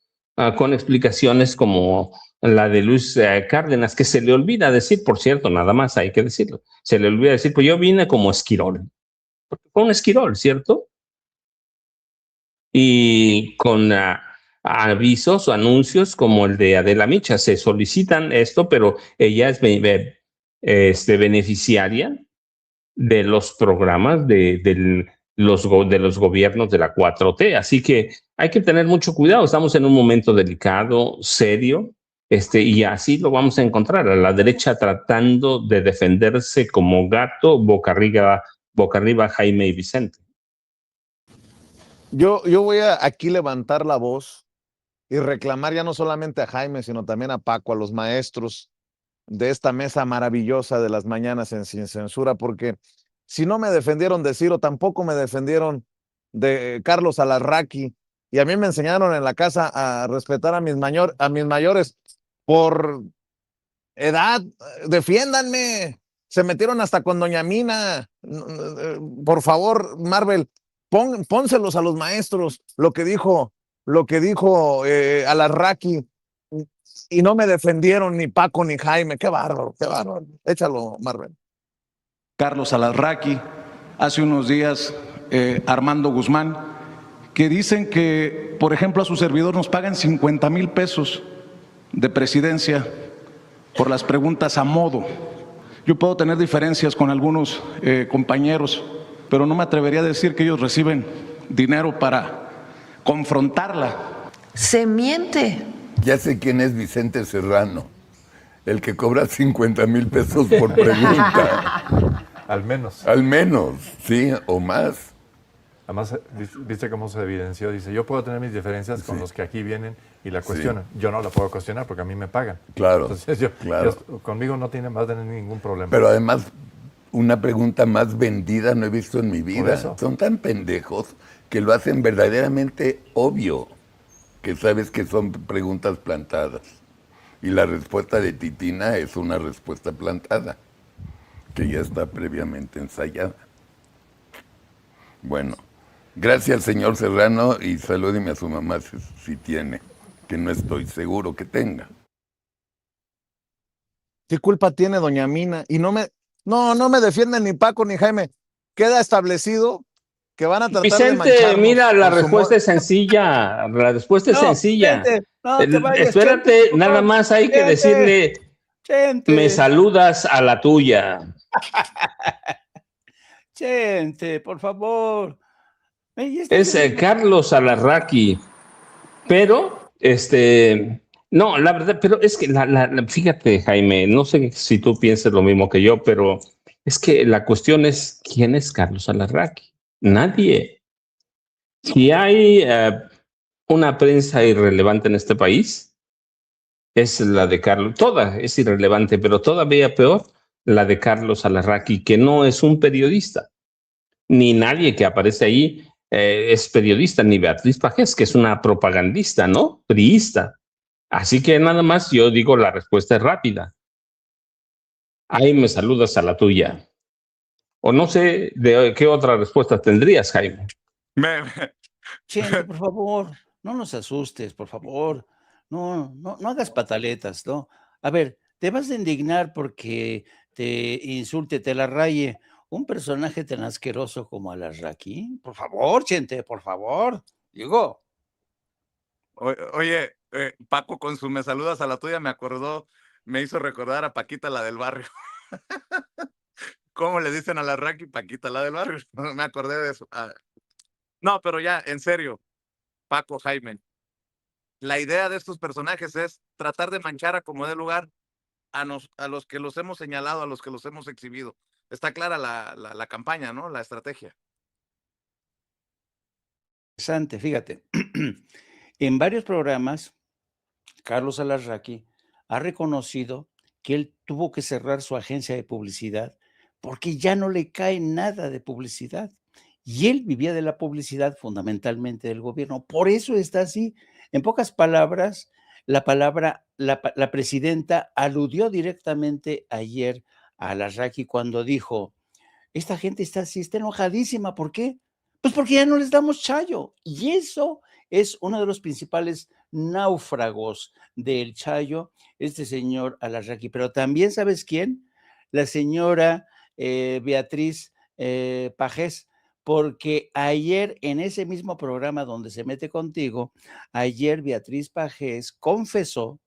con explicaciones como la de Luis Cárdenas, que se le olvida decir, por cierto, nada más hay que decirlo, se le olvida decir, pues yo vine como esquirol, porque fue un esquirol, ¿cierto? Y con avisos o anuncios como el de Adela Micha, se solicitan esto, pero ella es beneficiaria de los programas de los gobiernos de la 4T. Así que hay que tener mucho cuidado. Estamos en un momento delicado, serio, y así lo vamos a encontrar, a la derecha tratando de defenderse como gato, boca arriba Jaime y Vicente. Yo voy a aquí levantar la voz y reclamar ya no solamente a Jaime, sino también a Paco, a los maestros de esta mesa maravillosa de las mañanas en Sin Censura, porque si no me defendieron de Ciro, tampoco me defendieron de Carlos Alarraqui, y a mí me enseñaron en la casa a respetar a mis mayores por edad. Defiéndanme. Se metieron hasta con doña Mina. Por favor, Marvel, pónselos a los maestros lo que dijo Alarraqui, y no me defendieron ni Paco ni Jaime. Qué bárbaro, qué bárbaro. Échalo, Marvel. Carlos Alarraqui, hace unos días Armando Guzmán, que dicen que, por ejemplo, a su servidor nos pagan 50,000 pesos de presidencia por las preguntas a modo. Yo puedo tener diferencias con algunos compañeros, pero no me atrevería a decir que ellos reciben dinero para confrontarla. Se miente. Ya sé quién es Vicente Serrano, el que cobra 50,000 pesos por pregunta. Al menos. Al menos, sí, o más. Además, viste cómo se evidenció. Dice, yo puedo tener mis diferencias con los que aquí vienen y la cuestionan. Sí. Yo no la puedo cuestionar porque a mí me pagan. Claro, entonces claro. Conmigo no va a tener ningún problema. Pero además, una pregunta más vendida no he visto en mi vida. Son tan pendejos que lo hacen verdaderamente obvio, que sabes que son preguntas plantadas. Y la respuesta de Titina es una respuesta plantada, que ya está previamente ensayada. Bueno, gracias, señor Serrano, y salúdeme a su mamá si tiene, que no estoy seguro que tenga. ¿Qué culpa tiene doña Mina? Y no me defienden ni Paco ni Jaime. Queda establecido que van a tratar Vicente, de mancharnos. Mira, la respuesta es sencilla. La respuesta es sencilla. Chente, no te vayas, espérate, Chente, nada más hay que decirle, Chente. Me saludas a la tuya. Chente, por favor. Es Carlos Alarraqui, pero no, la verdad, pero es que fíjate, Jaime, no sé si tú piensas lo mismo que yo, pero es que la cuestión es ¿quién es Carlos Alarraqui? Nadie. Si hay una prensa irrelevante en este país, es la de Carlos. Toda es irrelevante, pero todavía peor la de Carlos Alarraqui, que no es un periodista, ni nadie que aparece ahí es periodista, ni Beatriz Pajés, que es una propagandista, ¿no? Priista. Así que nada más yo digo, la respuesta es rápida. Ahí me saludas a la tuya. O no sé de qué otra respuesta tendrías, Jaime. Chente, por favor, no nos asustes, por favor. No hagas pataletas, ¿no? A ver, te vas a indignar porque te insulte, te la raye un personaje tan asqueroso como Alarraqui. Por favor, Chente, por favor. Digo. Oye, Paco, con su me saludas a la tuya, me hizo recordar a Paquita, la del barrio. ¿Cómo le dicen a Alarraqui? Paquita, la del barrio. Me acordé de eso. No, pero ya, en serio, Paco, Jaime, la idea de estos personajes es tratar de manchar a como dé lugar a los que los hemos señalado, a los que los hemos exhibido. Está clara la campaña, ¿no? La estrategia. Interesante, fíjate. En varios programas, Carlos Alarraqui ha reconocido que él tuvo que cerrar su agencia de publicidad porque ya no le cae nada de publicidad. Y él vivía de la publicidad fundamentalmente del gobierno. Por eso está así. En pocas palabras, la presidenta aludió directamente ayer a Alarraqui cuando dijo, esta gente está enojadísima. ¿Por qué? Pues porque ya no les damos chayo. Y eso es uno de los principales náufragos del chayo, este señor Alarraqui. Pero también, ¿sabes quién? La señora Beatriz Pajés, porque ayer en ese mismo programa donde se mete contigo, ayer Beatriz Pajés confesó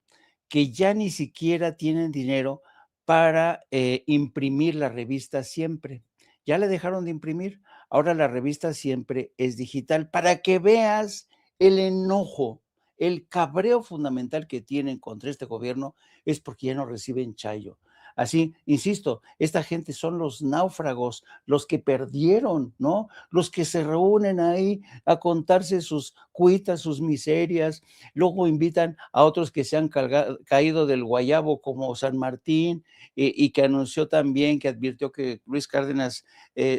que ya ni siquiera tienen dinero para imprimir la revista Siempre. Ya le dejaron de imprimir. Ahora la revista Siempre es digital, para que veas el enojo, el cabreo fundamental que tienen contra este gobierno es porque ya no reciben chayo. así, insisto, esta gente son los náufragos, los que perdieron, ¿no? Los que se reúnen ahí a contarse sus cuitas, sus miserias, luego invitan a otros que se han caído del guayabo como San Martín, y que anunció también, que advirtió que Luis Cárdenas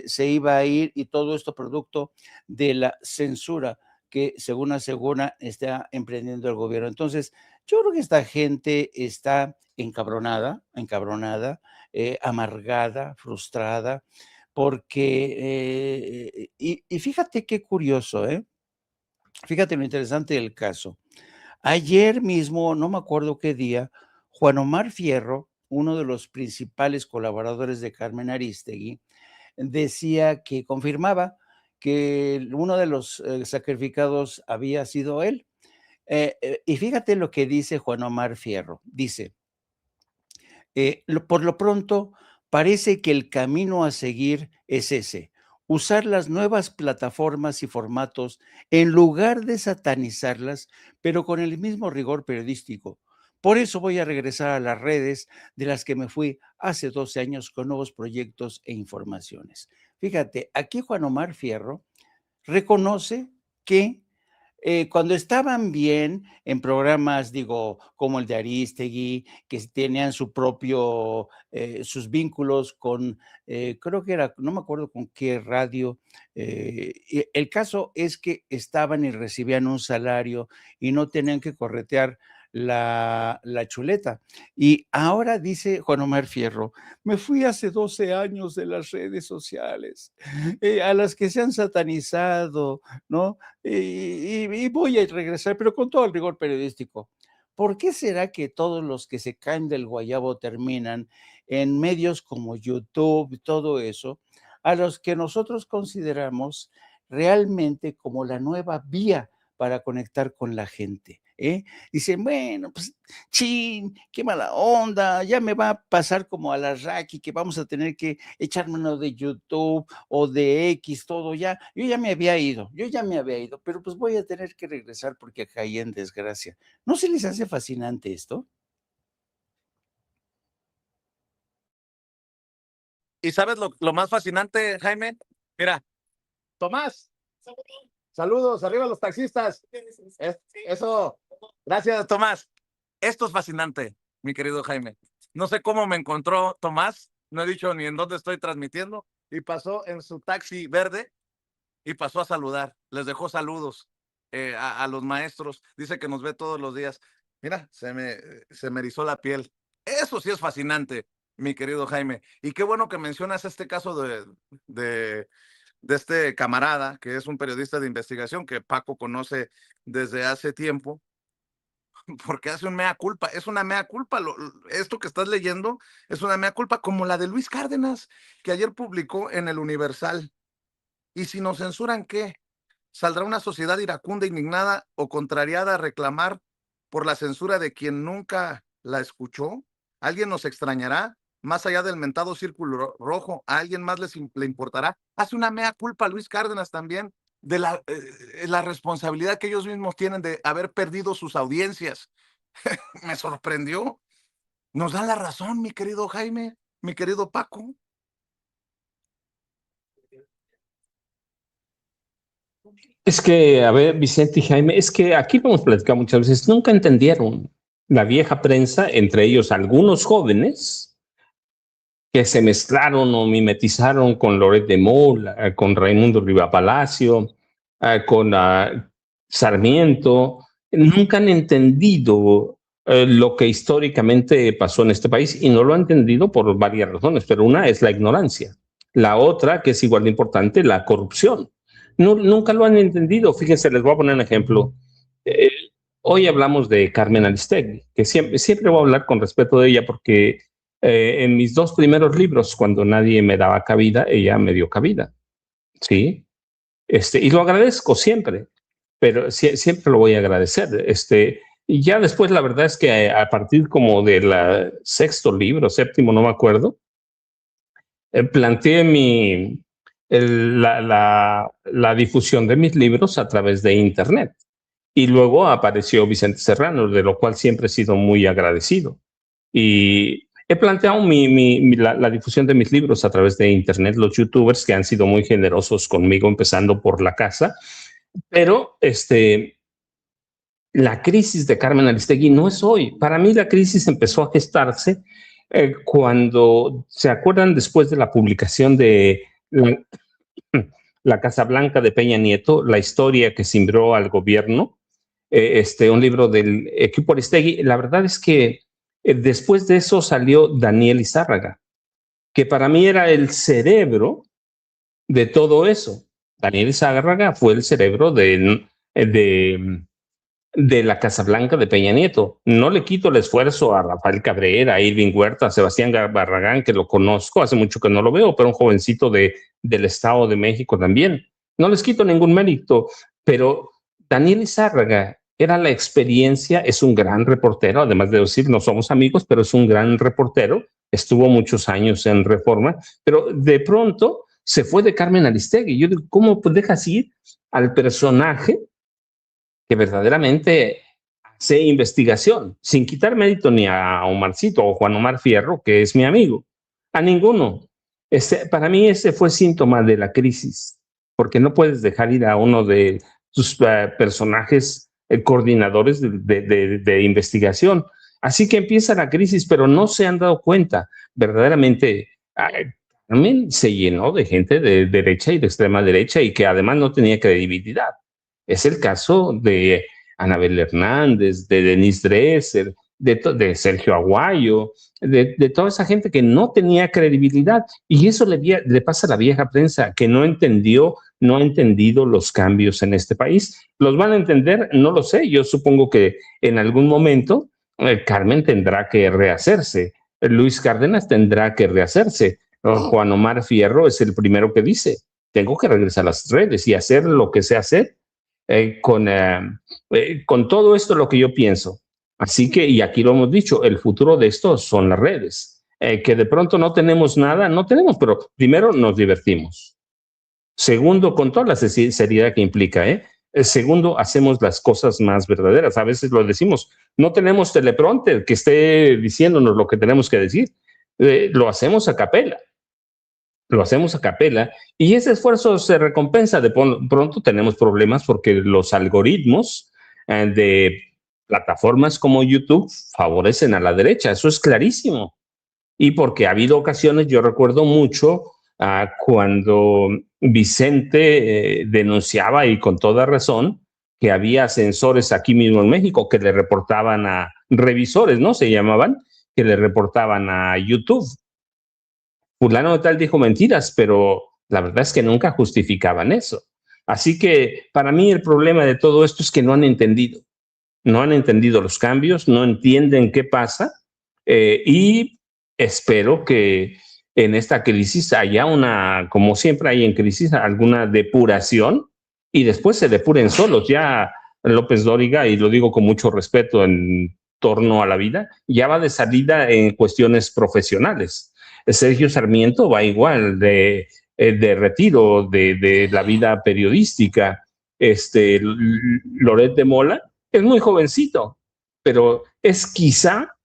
se iba a ir, y todo esto producto de la censura que según asegura está emprendiendo el gobierno. Entonces, yo creo que esta gente está encabronada, amargada, frustrada, porque, y fíjate qué curioso, fíjate lo interesante del caso. Ayer mismo, no me acuerdo qué día, Juan Omar Fierro, uno de los principales colaboradores de Carmen Aristegui, decía que confirmaba que uno de los sacrificados había sido él. Y fíjate lo que dice Juan Omar Fierro. Dice, por lo pronto, parece que el camino a seguir es ese, usar las nuevas plataformas y formatos en lugar de satanizarlas, pero con el mismo rigor periodístico. Por eso voy a regresar a las redes de las que me fui hace 12 años con nuevos proyectos e informaciones. Fíjate, aquí Juan Omar Fierro reconoce que cuando estaban bien en programas, digo, como el de Aristegui, que tenían su propio, sus vínculos con, creo que era, no me acuerdo con qué radio, el caso es que estaban y recibían un salario y no tenían que corretear la chuleta. Y ahora dice Juan Omar Fierro, me fui hace 12 años de las redes sociales, a las que se han satanizado, ¿no? Y voy a regresar, pero con todo el rigor periodístico. ¿Por qué será que todos los que se caen del guayabo terminan en medios como YouTube y todo eso, a los que nosotros consideramos realmente como la nueva vía para conectar con la gente? Dicen, bueno, pues, chin, qué mala onda, ya me va a pasar como a la Raki, que vamos a tener que echarme uno de YouTube o de X, todo ya. Yo ya me había ido, pero pues voy a tener que regresar porque caí en desgracia. ¿No se les hace fascinante esto? ¿Y sabes lo más fascinante, Jaime? Mira, Tomás. Saludos, arriba los taxistas. Eso, gracias, Tomás. Esto es fascinante, mi querido Jaime. No sé cómo me encontró Tomás, no he dicho ni en dónde estoy transmitiendo, y pasó en su taxi verde y pasó a saludar. Les dejó saludos a los maestros. Dice que nos ve todos los días. Mira, se me erizó la piel. Eso sí es fascinante, mi querido Jaime. Y qué bueno que mencionas este caso de este camarada, que es un periodista de investigación que Paco conoce desde hace tiempo, porque hace un mea culpa, es una mea culpa, esto que estás leyendo es una mea culpa, como la de Luis Cárdenas, que ayer publicó en el Universal. Y si nos censuran, ¿qué? ¿Saldrá una sociedad iracunda, indignada o contrariada a reclamar por la censura de quien nunca la escuchó? ¿Alguien nos extrañará? Más allá del mentado círculo rojo, ¿a alguien más le importará? Hace una mea culpa Luis Cárdenas también de la responsabilidad que ellos mismos tienen de haber perdido sus audiencias. Me sorprendió. Nos dan la razón, mi querido Jaime, mi querido Paco. Es que, a ver, Vicente y Jaime, es que aquí lo hemos platicado muchas veces, nunca entendieron la vieja prensa, entre ellos algunos jóvenes, que se mezclaron o mimetizaron con Loret de Mola, con Raimundo Riva Palacio, con Sarmiento. Nunca han entendido lo que históricamente pasó en este país, y no lo han entendido por varias razones, pero una es la ignorancia. La otra, que es igual de importante, la corrupción. Nunca lo han entendido. Fíjense, les voy a poner un ejemplo. Hoy hablamos de Carmen Aristegui, que siempre voy a hablar con respeto de ella porque en mis dos primeros libros, cuando nadie me daba cabida, ella me dio cabida. ¿Sí? Y lo agradezco siempre, pero siempre lo voy a agradecer. Y ya después, la verdad es que a partir como del sexto libro, séptimo, no me acuerdo, planteé la difusión de mis libros a través de Internet. Y luego apareció Vicente Serrano, de lo cual siempre he sido muy agradecido. Y He planteado la difusión de mis libros a través de Internet, los youtubers que han sido muy generosos conmigo, empezando por la casa, pero la crisis de Carmen Aristegui no es hoy. Para mí la crisis empezó a gestarse cuando, ¿se acuerdan? Después de la publicación de la Casa Blanca de Peña Nieto, la historia que cimbró al gobierno, un libro del equipo Aristegui. La verdad es que después de eso salió Daniel Izárraga, que para mí era el cerebro de todo eso. Daniel Izárraga fue el cerebro de la Casa Blanca de Peña Nieto. No le quito el esfuerzo a Rafael Cabrera, a Irving Huerta, a Sebastián Barragán, que lo conozco, hace mucho que no lo veo, pero un jovencito del Estado de México también. No les quito ningún mérito, pero Daniel Izárraga era la experiencia, es un gran reportero, además de decir, no somos amigos, pero es un gran reportero, estuvo muchos años en Reforma, pero de pronto se fue de Carmen Aristegui. Yo digo, ¿cómo dejas ir al personaje que verdaderamente hace investigación, sin quitar mérito ni a Omarcito o Juan Omar Fierro, que es mi amigo, a ninguno? Para mí ese fue síntoma de la crisis, porque no puedes dejar ir a uno de tus personajes coordinadores de investigación. Así que empieza la crisis, pero no se han dado cuenta. Verdaderamente, también se llenó de gente de derecha y de extrema derecha y que además no tenía credibilidad. Es el caso de Anabel Hernández, de Denise Dresser, de Sergio Aguayo, de toda esa gente que no tenía credibilidad. Y eso le pasa a la vieja prensa, que no ha entendido los cambios en este país. ¿Los van a entender? No lo sé. Yo supongo que en algún momento Carmen tendrá que rehacerse, Luis Cárdenas tendrá que rehacerse. Juan Omar Fierro es el primero que dice, tengo que regresar a las redes y hacer lo que sé hacer con todo esto lo que yo pienso. Así que, y aquí lo hemos dicho, el futuro de esto son las redes. Que de pronto no tenemos nada, no tenemos, pero primero nos divertimos. Segundo, con toda la seriedad que implica, segundo, hacemos las cosas más verdaderas. A veces lo decimos, no tenemos teleprompter que esté diciéndonos lo que tenemos que decir. Lo hacemos a capela. Lo hacemos a capela y ese esfuerzo se recompensa. De pronto tenemos problemas porque los algoritmos de plataformas como YouTube favorecen a la derecha, eso es clarísimo. Y porque ha habido ocasiones, yo recuerdo mucho cuando Vicente denunciaba, y con toda razón, que había censores aquí mismo en México que le reportaban a revisores, ¿no? Se llamaban, que le reportaban a YouTube. Fulano de tal dijo mentiras, pero la verdad es que nunca justificaban eso. Así que para mí el problema de todo esto es que no han entendido los cambios, no entienden qué pasa y espero que en esta crisis haya como siempre hay en crisis, alguna depuración y después se depuren solos. Ya López Dóriga, y lo digo con mucho respeto en torno a la vida, ya va de salida en cuestiones profesionales. Sergio Sarmiento va igual de retiro de la vida periodística. Loret de Mola es muy jovencito, pero es quizá,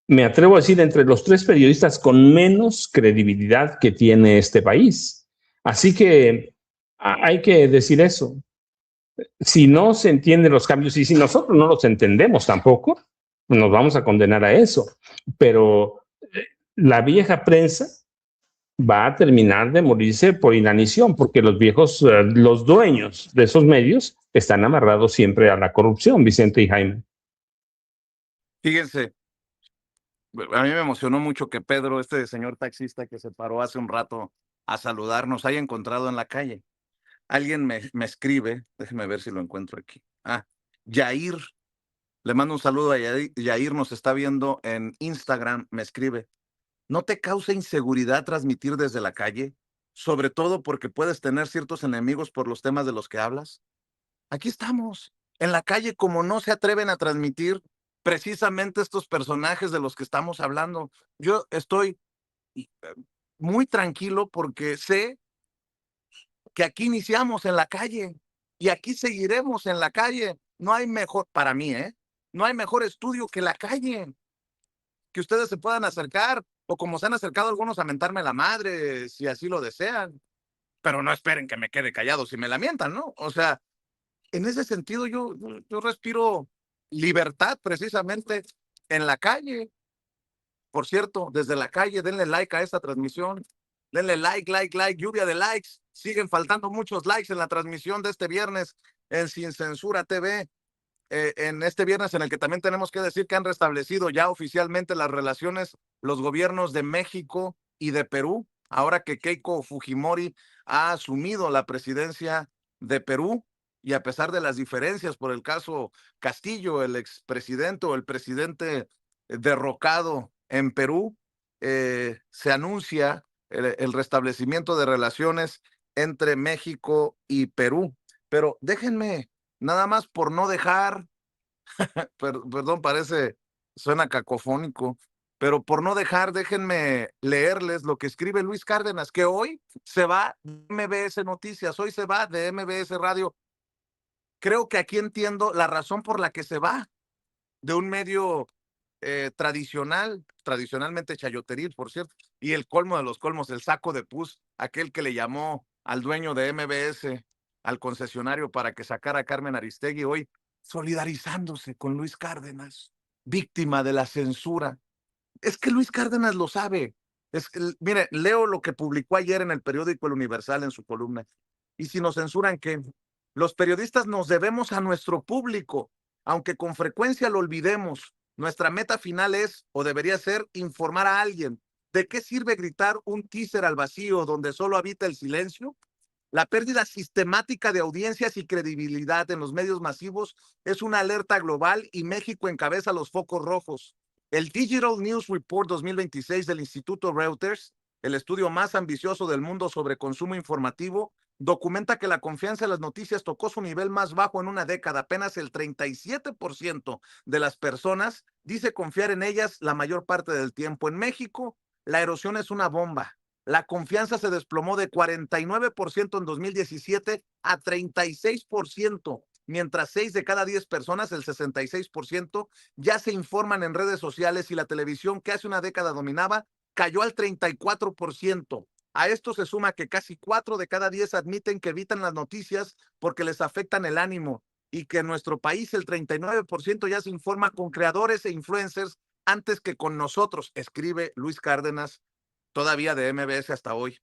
me atrevo a decir, entre los 3 periodistas con menos credibilidad que tiene este país. Así que hay que decir eso. Si no se entienden los cambios y si nosotros no los entendemos tampoco, nos vamos a condenar a eso. Pero la vieja prensa va a terminar de morirse por inanición, porque los viejos, los dueños de esos medios están amarrados siempre a la corrupción, Vicente y Jaime. Fíjense, a mí me emocionó mucho que Pedro, este señor taxista que se paró hace un rato a saludarnos, haya encontrado en la calle. Alguien me escribe, déjeme ver si lo encuentro aquí. Yair, le mando un saludo a Yair. Yair nos está viendo en Instagram, me escribe. ¿No te causa inseguridad transmitir desde la calle? Sobre todo porque puedes tener ciertos enemigos por los temas de los que hablas. Aquí estamos, en la calle, como no se atreven a transmitir precisamente estos personajes de los que estamos hablando. Yo estoy muy tranquilo porque sé que aquí iniciamos en la calle y aquí seguiremos en la calle. No hay mejor, para mí, no hay mejor estudio que la calle. que ustedes se puedan acercar, o como se han acercado algunos a mentarme la madre, si así lo desean. Pero no esperen que me quede callado si me la mientan, ¿no? O sea, en ese sentido yo respiro libertad precisamente en la calle. Por cierto, desde la calle, denle like a esta transmisión. Denle like, lluvia de likes. Siguen faltando muchos likes en la transmisión de este viernes en Sin Censura TV. En este viernes en el que también tenemos que decir que han restablecido ya oficialmente las relaciones los gobiernos de México y de Perú, ahora que Keiko Fujimori ha asumido la presidencia de Perú, y a pesar de las diferencias por el caso Castillo, el expresidente o el presidente derrocado en Perú, se anuncia el restablecimiento de relaciones entre México y Perú. Pero déjenme, nada más por no dejar, perdón, suena cacofónico, pero por no dejar, déjenme leerles lo que escribe Luis Cárdenas, que hoy se va de MBS Noticias, hoy se va de MBS Radio. Creo que aquí entiendo la razón por la que se va de un medio tradicionalmente chayoteril, por cierto, y el colmo de los colmos, el saco de pus, aquel que le llamó al dueño de MBS, al concesionario, para que sacara a Carmen Aristegui, hoy solidarizándose con Luis Cárdenas, víctima de la censura. Es que Luis Cárdenas lo sabe. Mire, leo lo que publicó ayer en el periódico El Universal en su columna. Y si nos censuran, ¿qué? Los periodistas nos debemos a nuestro público, aunque con frecuencia lo olvidemos. Nuestra meta final es, o debería ser, informar a alguien. ¿De qué sirve gritar un teaser al vacío donde solo habita el silencio? La pérdida sistemática de audiencias y credibilidad en los medios masivos es una alerta global y México encabeza los focos rojos. El Digital News Report 2026 del Instituto Reuters, el estudio más ambicioso del mundo sobre consumo informativo, documenta que la confianza en las noticias tocó su nivel más bajo en una década. Apenas el 37% de las personas dice confiar en ellas la mayor parte del tiempo. En México, la erosión es una bomba. La confianza se desplomó de 49% en 2017 a 36%, mientras 6 de cada 10 personas, el 66%, ya se informan en redes sociales, y la televisión, que hace una década dominaba, cayó al 34%. A esto se suma que casi 4 de cada 10 admiten que evitan las noticias porque les afectan el ánimo, y que en nuestro país el 39% ya se informa con creadores e influencers antes que con nosotros, escribe Luis Cárdenas, todavía de MBS hasta hoy.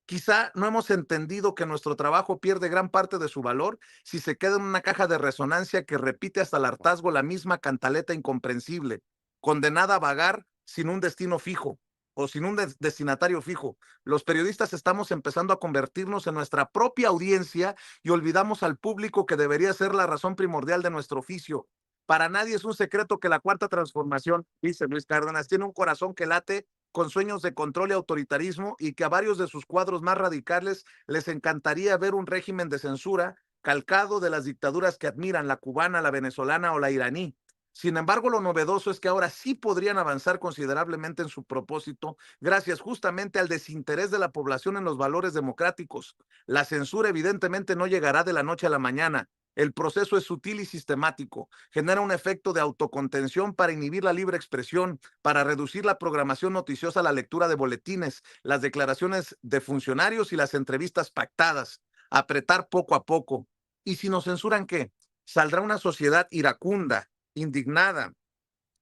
Quizá no hemos entendido que nuestro trabajo pierde gran parte de su valor si se queda en una caja de resonancia que repite hasta el hartazgo la misma cantaleta incomprensible, condenada a vagar sin un destino fijo o sin un destinatario fijo. Los periodistas estamos empezando a convertirnos en nuestra propia audiencia y olvidamos al público, que debería ser la razón primordial de nuestro oficio. Para nadie es un secreto que la Cuarta Transformación, dice Luis Cárdenas, tiene un corazón que late con sueños de control y autoritarismo, y que a varios de sus cuadros más radicales les encantaría ver un régimen de censura calcado de las dictaduras que admiran, la cubana, la venezolana o la iraní. Sin embargo, lo novedoso es que ahora sí podrían avanzar considerablemente en su propósito, gracias justamente al desinterés de la población en los valores democráticos. La censura evidentemente no llegará de la noche a la mañana. El proceso es sutil y sistemático. Genera un efecto de autocontención para inhibir la libre expresión, para reducir la programación noticiosa a la lectura de boletines, las declaraciones de funcionarios y las entrevistas pactadas. Apretar poco a poco. ¿Y si nos censuran qué? Saldrá una sociedad iracunda, indignada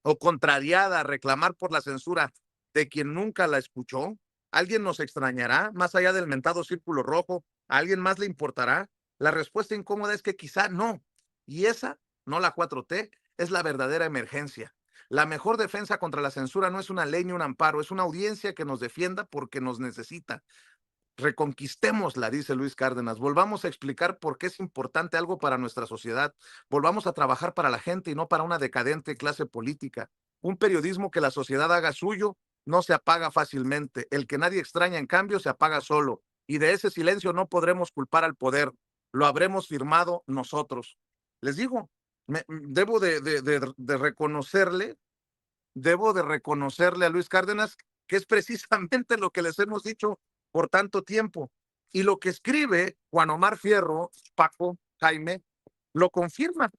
o contrariada a reclamar por la censura de quien nunca la escuchó. ¿Alguien nos extrañará más allá del mentado círculo rojo? ¿A alguien más le importará? La respuesta incómoda es que quizá no. Y esa, no la 4T, es la verdadera emergencia. La mejor defensa contra la censura no es una ley ni un amparo, es una audiencia que nos defienda porque nos necesita. Reconquistémosla, dice Luis Cárdenas. Volvamos a explicar por qué es importante algo para nuestra sociedad. Volvamos a trabajar para la gente y no para una decadente clase política. Un periodismo que la sociedad haga suyo no se apaga fácilmente. El que nadie extraña, en cambio, se apaga solo. Y de ese silencio no podremos culpar al poder. Lo habremos firmado nosotros. Les digo, debo de reconocerle a Luis Cárdenas que es precisamente lo que les hemos dicho por tanto tiempo. Y lo que escribe Juan Omar Fierro, Paco, Jaime, lo confirma.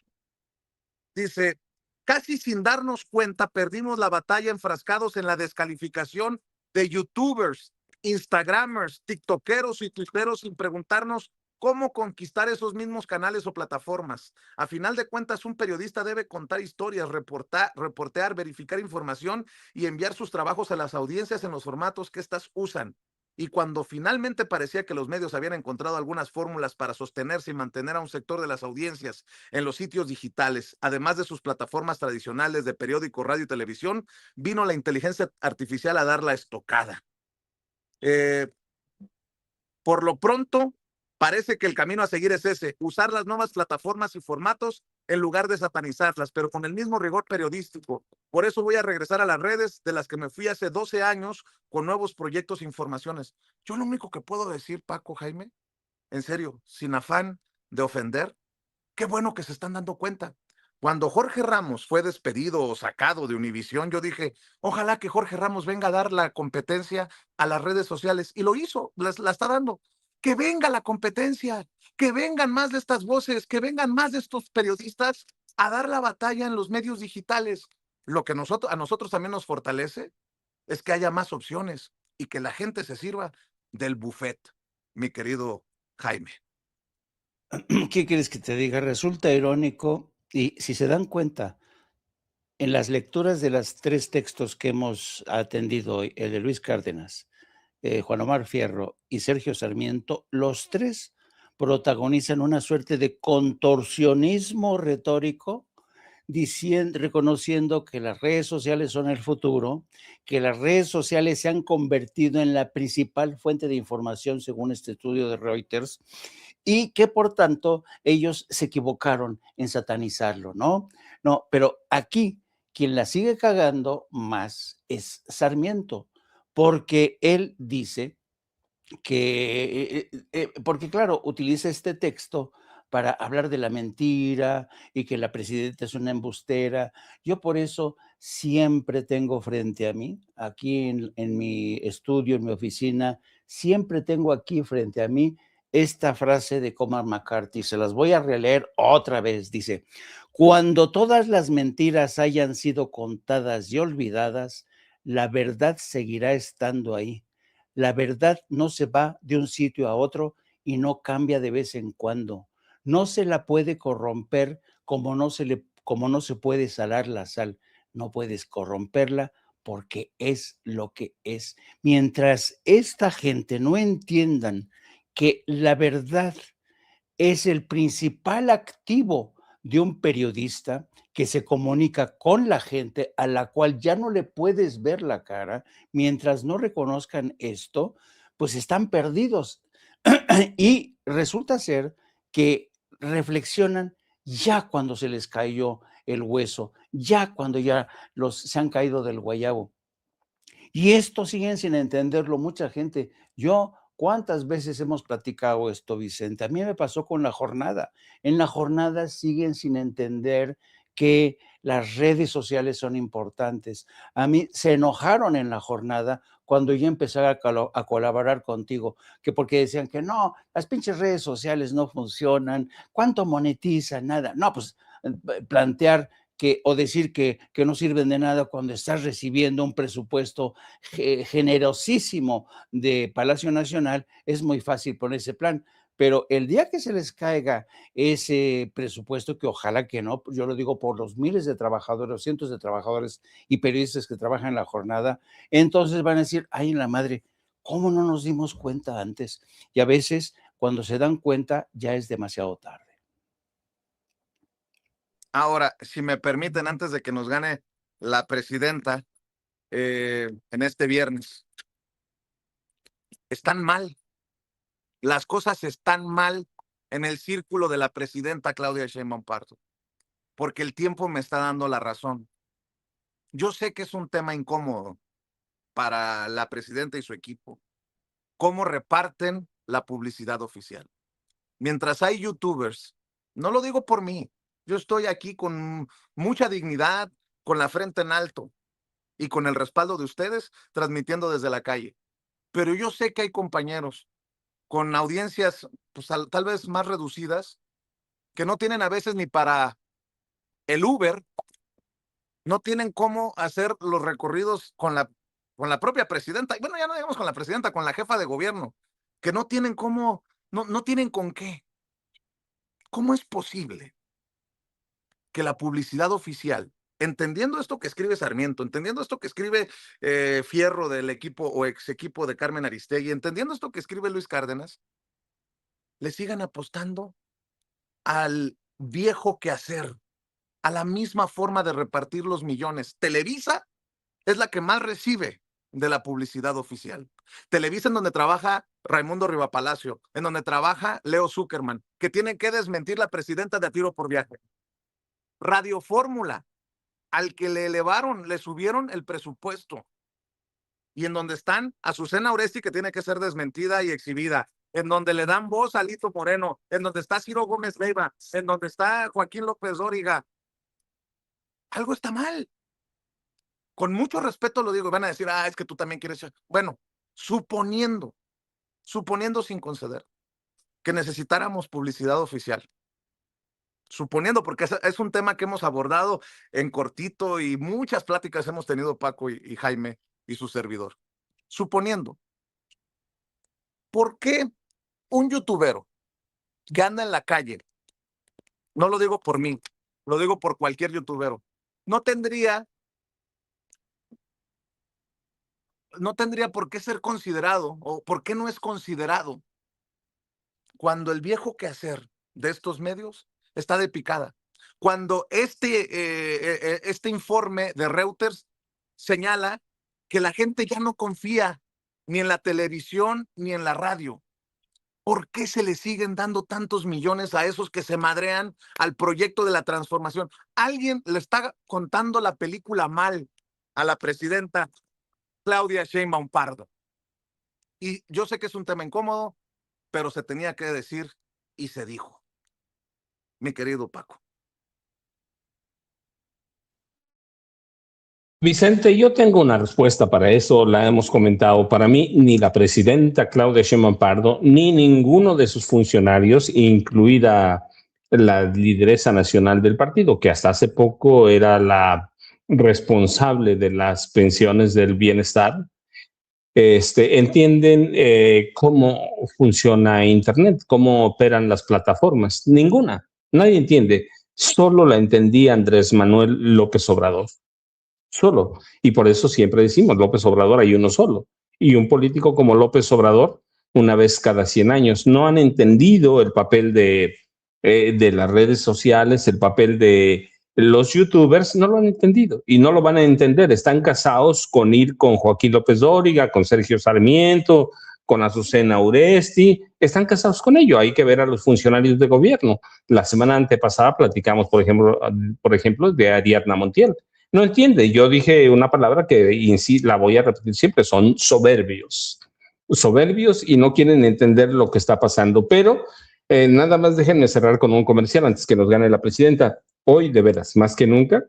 Dice, Casi sin darnos cuenta, perdimos la batalla enfrascados en la descalificación de youtubers, instagramers, tiktokeros y twitteros sin preguntarnos cómo conquistar esos mismos canales o plataformas. A final de cuentas, un periodista debe contar historias, reportear, verificar información y enviar sus trabajos a las audiencias en los formatos que éstas usan. Y cuando finalmente parecía que los medios habían encontrado algunas fórmulas para sostenerse y mantener a un sector de las audiencias en los sitios digitales, además de sus plataformas tradicionales de periódico, radio y televisión, vino la inteligencia artificial a dar la estocada. Por lo pronto, parece que el camino a seguir es ese, usar las nuevas plataformas y formatos en lugar de satanizarlas, pero con el mismo rigor periodístico. Por eso voy a regresar a las redes de las que me fui hace 12 años con nuevos proyectos e informaciones. Yo lo único que puedo decir, Paco, Jaime, en serio, sin afán de ofender, qué bueno que se están dando cuenta. Cuando Jorge Ramos fue despedido o sacado de Univisión, yo dije, ojalá que Jorge Ramos venga a dar la competencia a las redes sociales. Y lo hizo, la está dando. Que venga la competencia, que vengan más de estas voces, que vengan más de estos periodistas a dar la batalla en los medios digitales. Lo que a nosotros también nos fortalece es que haya más opciones y que la gente se sirva del buffet, mi querido Jaime. ¿Qué quieres que te diga? Resulta irónico y si se dan cuenta, en las lecturas de los 3 textos que hemos atendido hoy, el de Luis Cárdenas, Juan Omar Fierro y Sergio Sarmiento, los 3 protagonizan una suerte de contorsionismo retórico, reconociendo que las redes sociales son el futuro, que las redes sociales se han convertido en la principal fuente de información según este estudio de Reuters y que por tanto ellos se equivocaron en satanizarlo, ¿no? No, pero aquí quien la sigue cagando más es Sarmiento, porque él dice que, porque claro, utiliza este texto para hablar de la mentira y que la presidenta es una embustera. Yo por eso siempre tengo frente a mí, aquí en mi estudio, en mi oficina, siempre tengo aquí frente a mí esta frase de Cormac McCarthy, se las voy a releer otra vez, dice, cuando todas las mentiras hayan sido contadas y olvidadas, la verdad seguirá estando ahí. La verdad no se va de un sitio a otro y no cambia de vez en cuando. No se la puede corromper como no se puede salar la sal. No puedes corromperla porque es lo que es. Mientras esta gente no entiendan que la verdad es el principal activo de un periodista que se comunica con la gente a la cual ya no le puedes ver la cara, mientras no reconozcan esto, pues están perdidos. Y resulta ser que reflexionan ya cuando se les cayó el hueso, ya cuando ya se han caído del guayabo. Y esto siguen sin entenderlo mucha gente. ¿Cuántas veces hemos platicado esto, Vicente? A mí me pasó con La Jornada. En La Jornada siguen sin entender que las redes sociales son importantes. A mí se enojaron en La Jornada cuando yo empecé a colaborar contigo, que porque decían que no, las pinches redes sociales no funcionan, ¿cuánto monetizan? Nada. No, pues plantear o decir que no sirven de nada cuando estás recibiendo un presupuesto generosísimo de Palacio Nacional, es muy fácil poner ese plan. Pero el día que se les caiga ese presupuesto, que ojalá que no, yo lo digo por los miles de trabajadores, cientos de trabajadores y periodistas que trabajan en La Jornada, entonces van a decir, ay, la madre, ¿cómo no nos dimos cuenta antes? Y a veces, cuando se dan cuenta, ya es demasiado tarde. Ahora, si me permiten, antes de que nos gane la presidenta en este viernes, están mal. Las cosas están mal en el círculo de la presidenta Claudia Sheinbaum Pardo, porque el tiempo me está dando la razón. Yo sé que es un tema incómodo para la presidenta y su equipo, cómo reparten la publicidad oficial. Mientras hay youtubers, no lo digo por mí, yo estoy aquí con mucha dignidad, con la frente en alto y con el respaldo de ustedes, transmitiendo desde la calle. Pero yo sé que hay compañeros con audiencias pues, tal vez más reducidas, que no tienen a veces ni para el Uber no tienen cómo hacer los recorridos con la propia presidenta. Bueno, ya no digamos con la presidenta, con la jefa de gobierno, que no tienen cómo, no tienen con qué. ¿Cómo es posible que la publicidad oficial, entendiendo esto que escribe Sarmiento, entendiendo esto que escribe Fierro del equipo o ex equipo de Carmen Aristegui, entendiendo esto que escribe Luis Cárdenas, le sigan apostando al viejo quehacer, a la misma forma de repartir los millones? Televisa es la que más recibe de la publicidad oficial. Televisa, en donde trabaja Raimundo Rivapalacio, en donde trabaja Leo Zuckerman, que tiene que desmentir la presidenta de A Tiro por Viaje. Radio Fórmula, al que le subieron el presupuesto, y en donde están Azucena Oresti, que tiene que ser desmentida y exhibida, en donde le dan voz a Lito Moreno, en donde está Ciro Gómez Leiva, en donde está Joaquín López Dóriga. Algo está mal. Con mucho respeto lo digo, van a decir, es que tú también quieres ser. Bueno, suponiendo sin conceder que necesitáramos publicidad oficial, suponiendo, porque es un tema que hemos abordado en cortito y muchas pláticas hemos tenido Paco y Jaime y su servidor. Suponiendo, ¿por qué un youtubero que anda en la calle, no lo digo por mí, lo digo por cualquier youtubero, no tendría por qué ser considerado, o por qué no es considerado, cuando el viejo quehacer de estos medios está de picada? Cuando este informe de Reuters señala que la gente ya no confía ni en la televisión ni en la radio. ¿Por qué se le siguen dando tantos millones a esos que se madrean al proyecto de la transformación? Alguien le está contando la película mal a la presidenta Claudia Sheinbaum Pardo. Y yo sé que es un tema incómodo, pero se tenía que decir y se dijo. Mi querido Paco. Vicente, yo tengo una respuesta para eso, la hemos comentado. Para mí, ni la presidenta Claudia Sheinbaum Pardo, ni ninguno de sus funcionarios, incluida la lideresa nacional del partido, que hasta hace poco era la responsable de las pensiones del bienestar, entienden cómo funciona Internet, cómo operan las plataformas. Ninguna, nadie entiende. Solo la entendía Andrés Manuel López Obrador. Solo. Y por eso siempre decimos, López Obrador hay uno solo. Y un político como López Obrador, una vez cada 100 años. No han entendido el papel de las redes sociales, el papel de los youtubers, no lo han entendido y no lo van a entender. Están casados con ir con Joaquín López Dóriga, con Sergio Sarmiento, con Azucena Oresti, están casados con ello. Hay que ver a los funcionarios de gobierno. La semana antepasada platicamos, por ejemplo, de Ariadna Montiel. No entiende. Yo dije una palabra que la voy a repetir siempre, son soberbios. Soberbios y no quieren entender lo que está pasando. Pero nada más déjenme cerrar con un comercial antes que nos gane la presidenta. Hoy, de veras, más que nunca,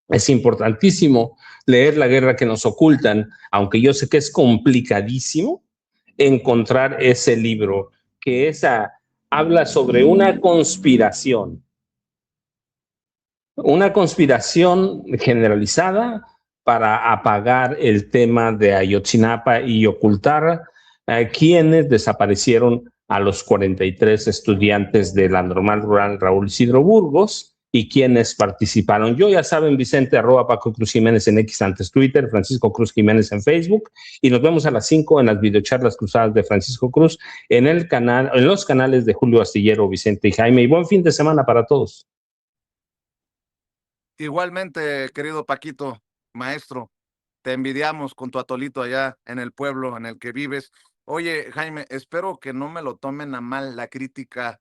es importantísimo leer La guerra que nos ocultan, aunque yo sé que es complicadísimo encontrar ese libro, que habla sobre una conspiración generalizada para apagar el tema de Ayotzinapa y ocultar a quienes desaparecieron a los 43 estudiantes de la Normal Rural Raúl Isidro Burgos y quienes participaron. Yo, ya saben, Vicente, @ Cruz Jiménez en X, antes Twitter, Francisco Cruz Jiménez en Facebook, y nos vemos a las 5 en las videocharlas cruzadas de Francisco Cruz en los canales de Julio Astillero, Vicente y Jaime. Y buen fin de semana para todos. Igualmente, querido Paquito, maestro, te envidiamos con tu atolito allá en el pueblo en el que vives. Oye, Jaime, espero que no me lo tomen a mal la crítica,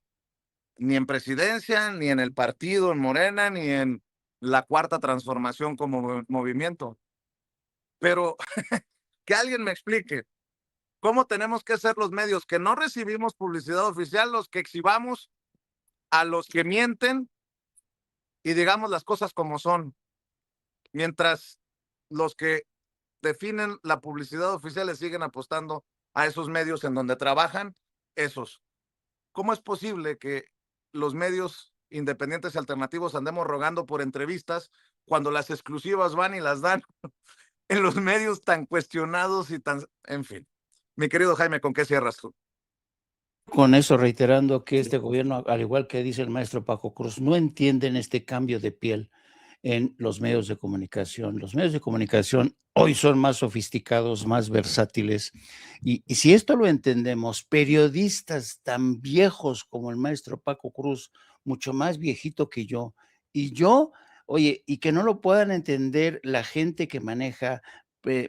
ni en presidencia, ni en el partido, en Morena, ni en la Cuarta Transformación como movimiento. Pero que alguien me explique cómo tenemos que ser los medios que no recibimos publicidad oficial, los que exhibamos a los que mienten y digamos las cosas como son, mientras los que definen la publicidad oficial le siguen apostando a esos medios en donde trabajan esos. ¿Cómo es posible que los medios independientes y alternativos andemos rogando por entrevistas cuando las exclusivas van y las dan en los medios tan cuestionados y tan, en fin. Mi querido Jaime, ¿con qué cierras tú? Con eso, reiterando que este gobierno, al igual que dice el maestro Paco Cruz, no entienden este cambio de piel en los medios de comunicación. Los medios de comunicación hoy son más sofisticados, más versátiles, y si esto lo entendemos, periodistas tan viejos como el maestro Paco Cruz, mucho más viejito que yo, y yo, oye, y que no lo puedan entender la gente que maneja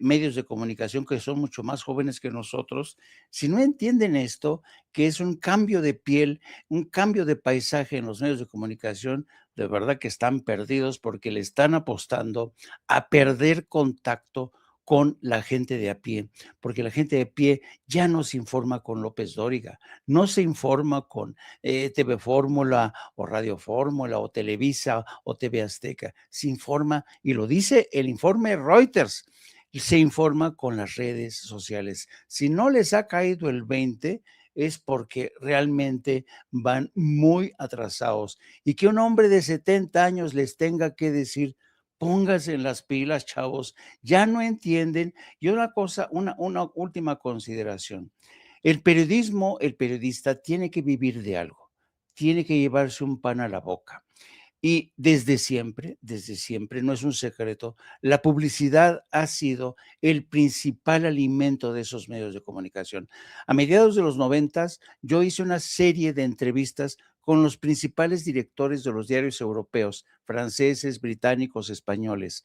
medios de comunicación que son mucho más jóvenes que nosotros, si no entienden esto, que es un cambio de piel, un cambio de paisaje en los medios de comunicación, de verdad que están perdidos porque le están apostando a perder contacto con la gente de a pie, porque la gente de pie ya no se informa con López Dóriga, no se informa con TV Fórmula o Radio Fórmula o Televisa o TV Azteca, se informa, y lo dice el informe Reuters, se informa con las redes sociales. Si no les ha caído el 20, es porque realmente van muy atrasados. Y que un hombre de 70 años les tenga que decir, pónganse en las pilas, chavos, ya no entienden. Y una cosa, una última consideración. El periodismo, el periodista tiene que vivir de algo, tiene que llevarse un pan a la boca. Y desde siempre, no es un secreto, la publicidad ha sido el principal alimento de esos medios de comunicación. A mediados de los 90, yo hice una serie de entrevistas con los principales directores de los diarios europeos, franceses, británicos, españoles.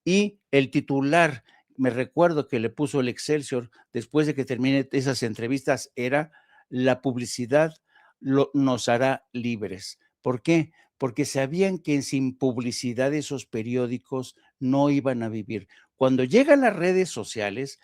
Y el titular, me recuerdo que le puso el Excelsior después de que terminé esas entrevistas, era: la publicidad nos hará libres. ¿Por qué? Porque sabían que sin publicidad esos periódicos no iban a vivir. Cuando llegan las redes sociales,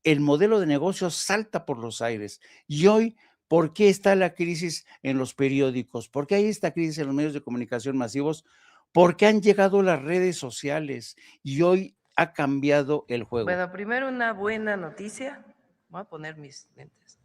el modelo de negocio salta por los aires. Y hoy, ¿por qué está la crisis en los periódicos? ¿Por qué hay esta crisis en los medios de comunicación masivos? Porque han llegado las redes sociales y hoy ha cambiado el juego. Bueno, primero una buena noticia. Voy a poner mis lentes.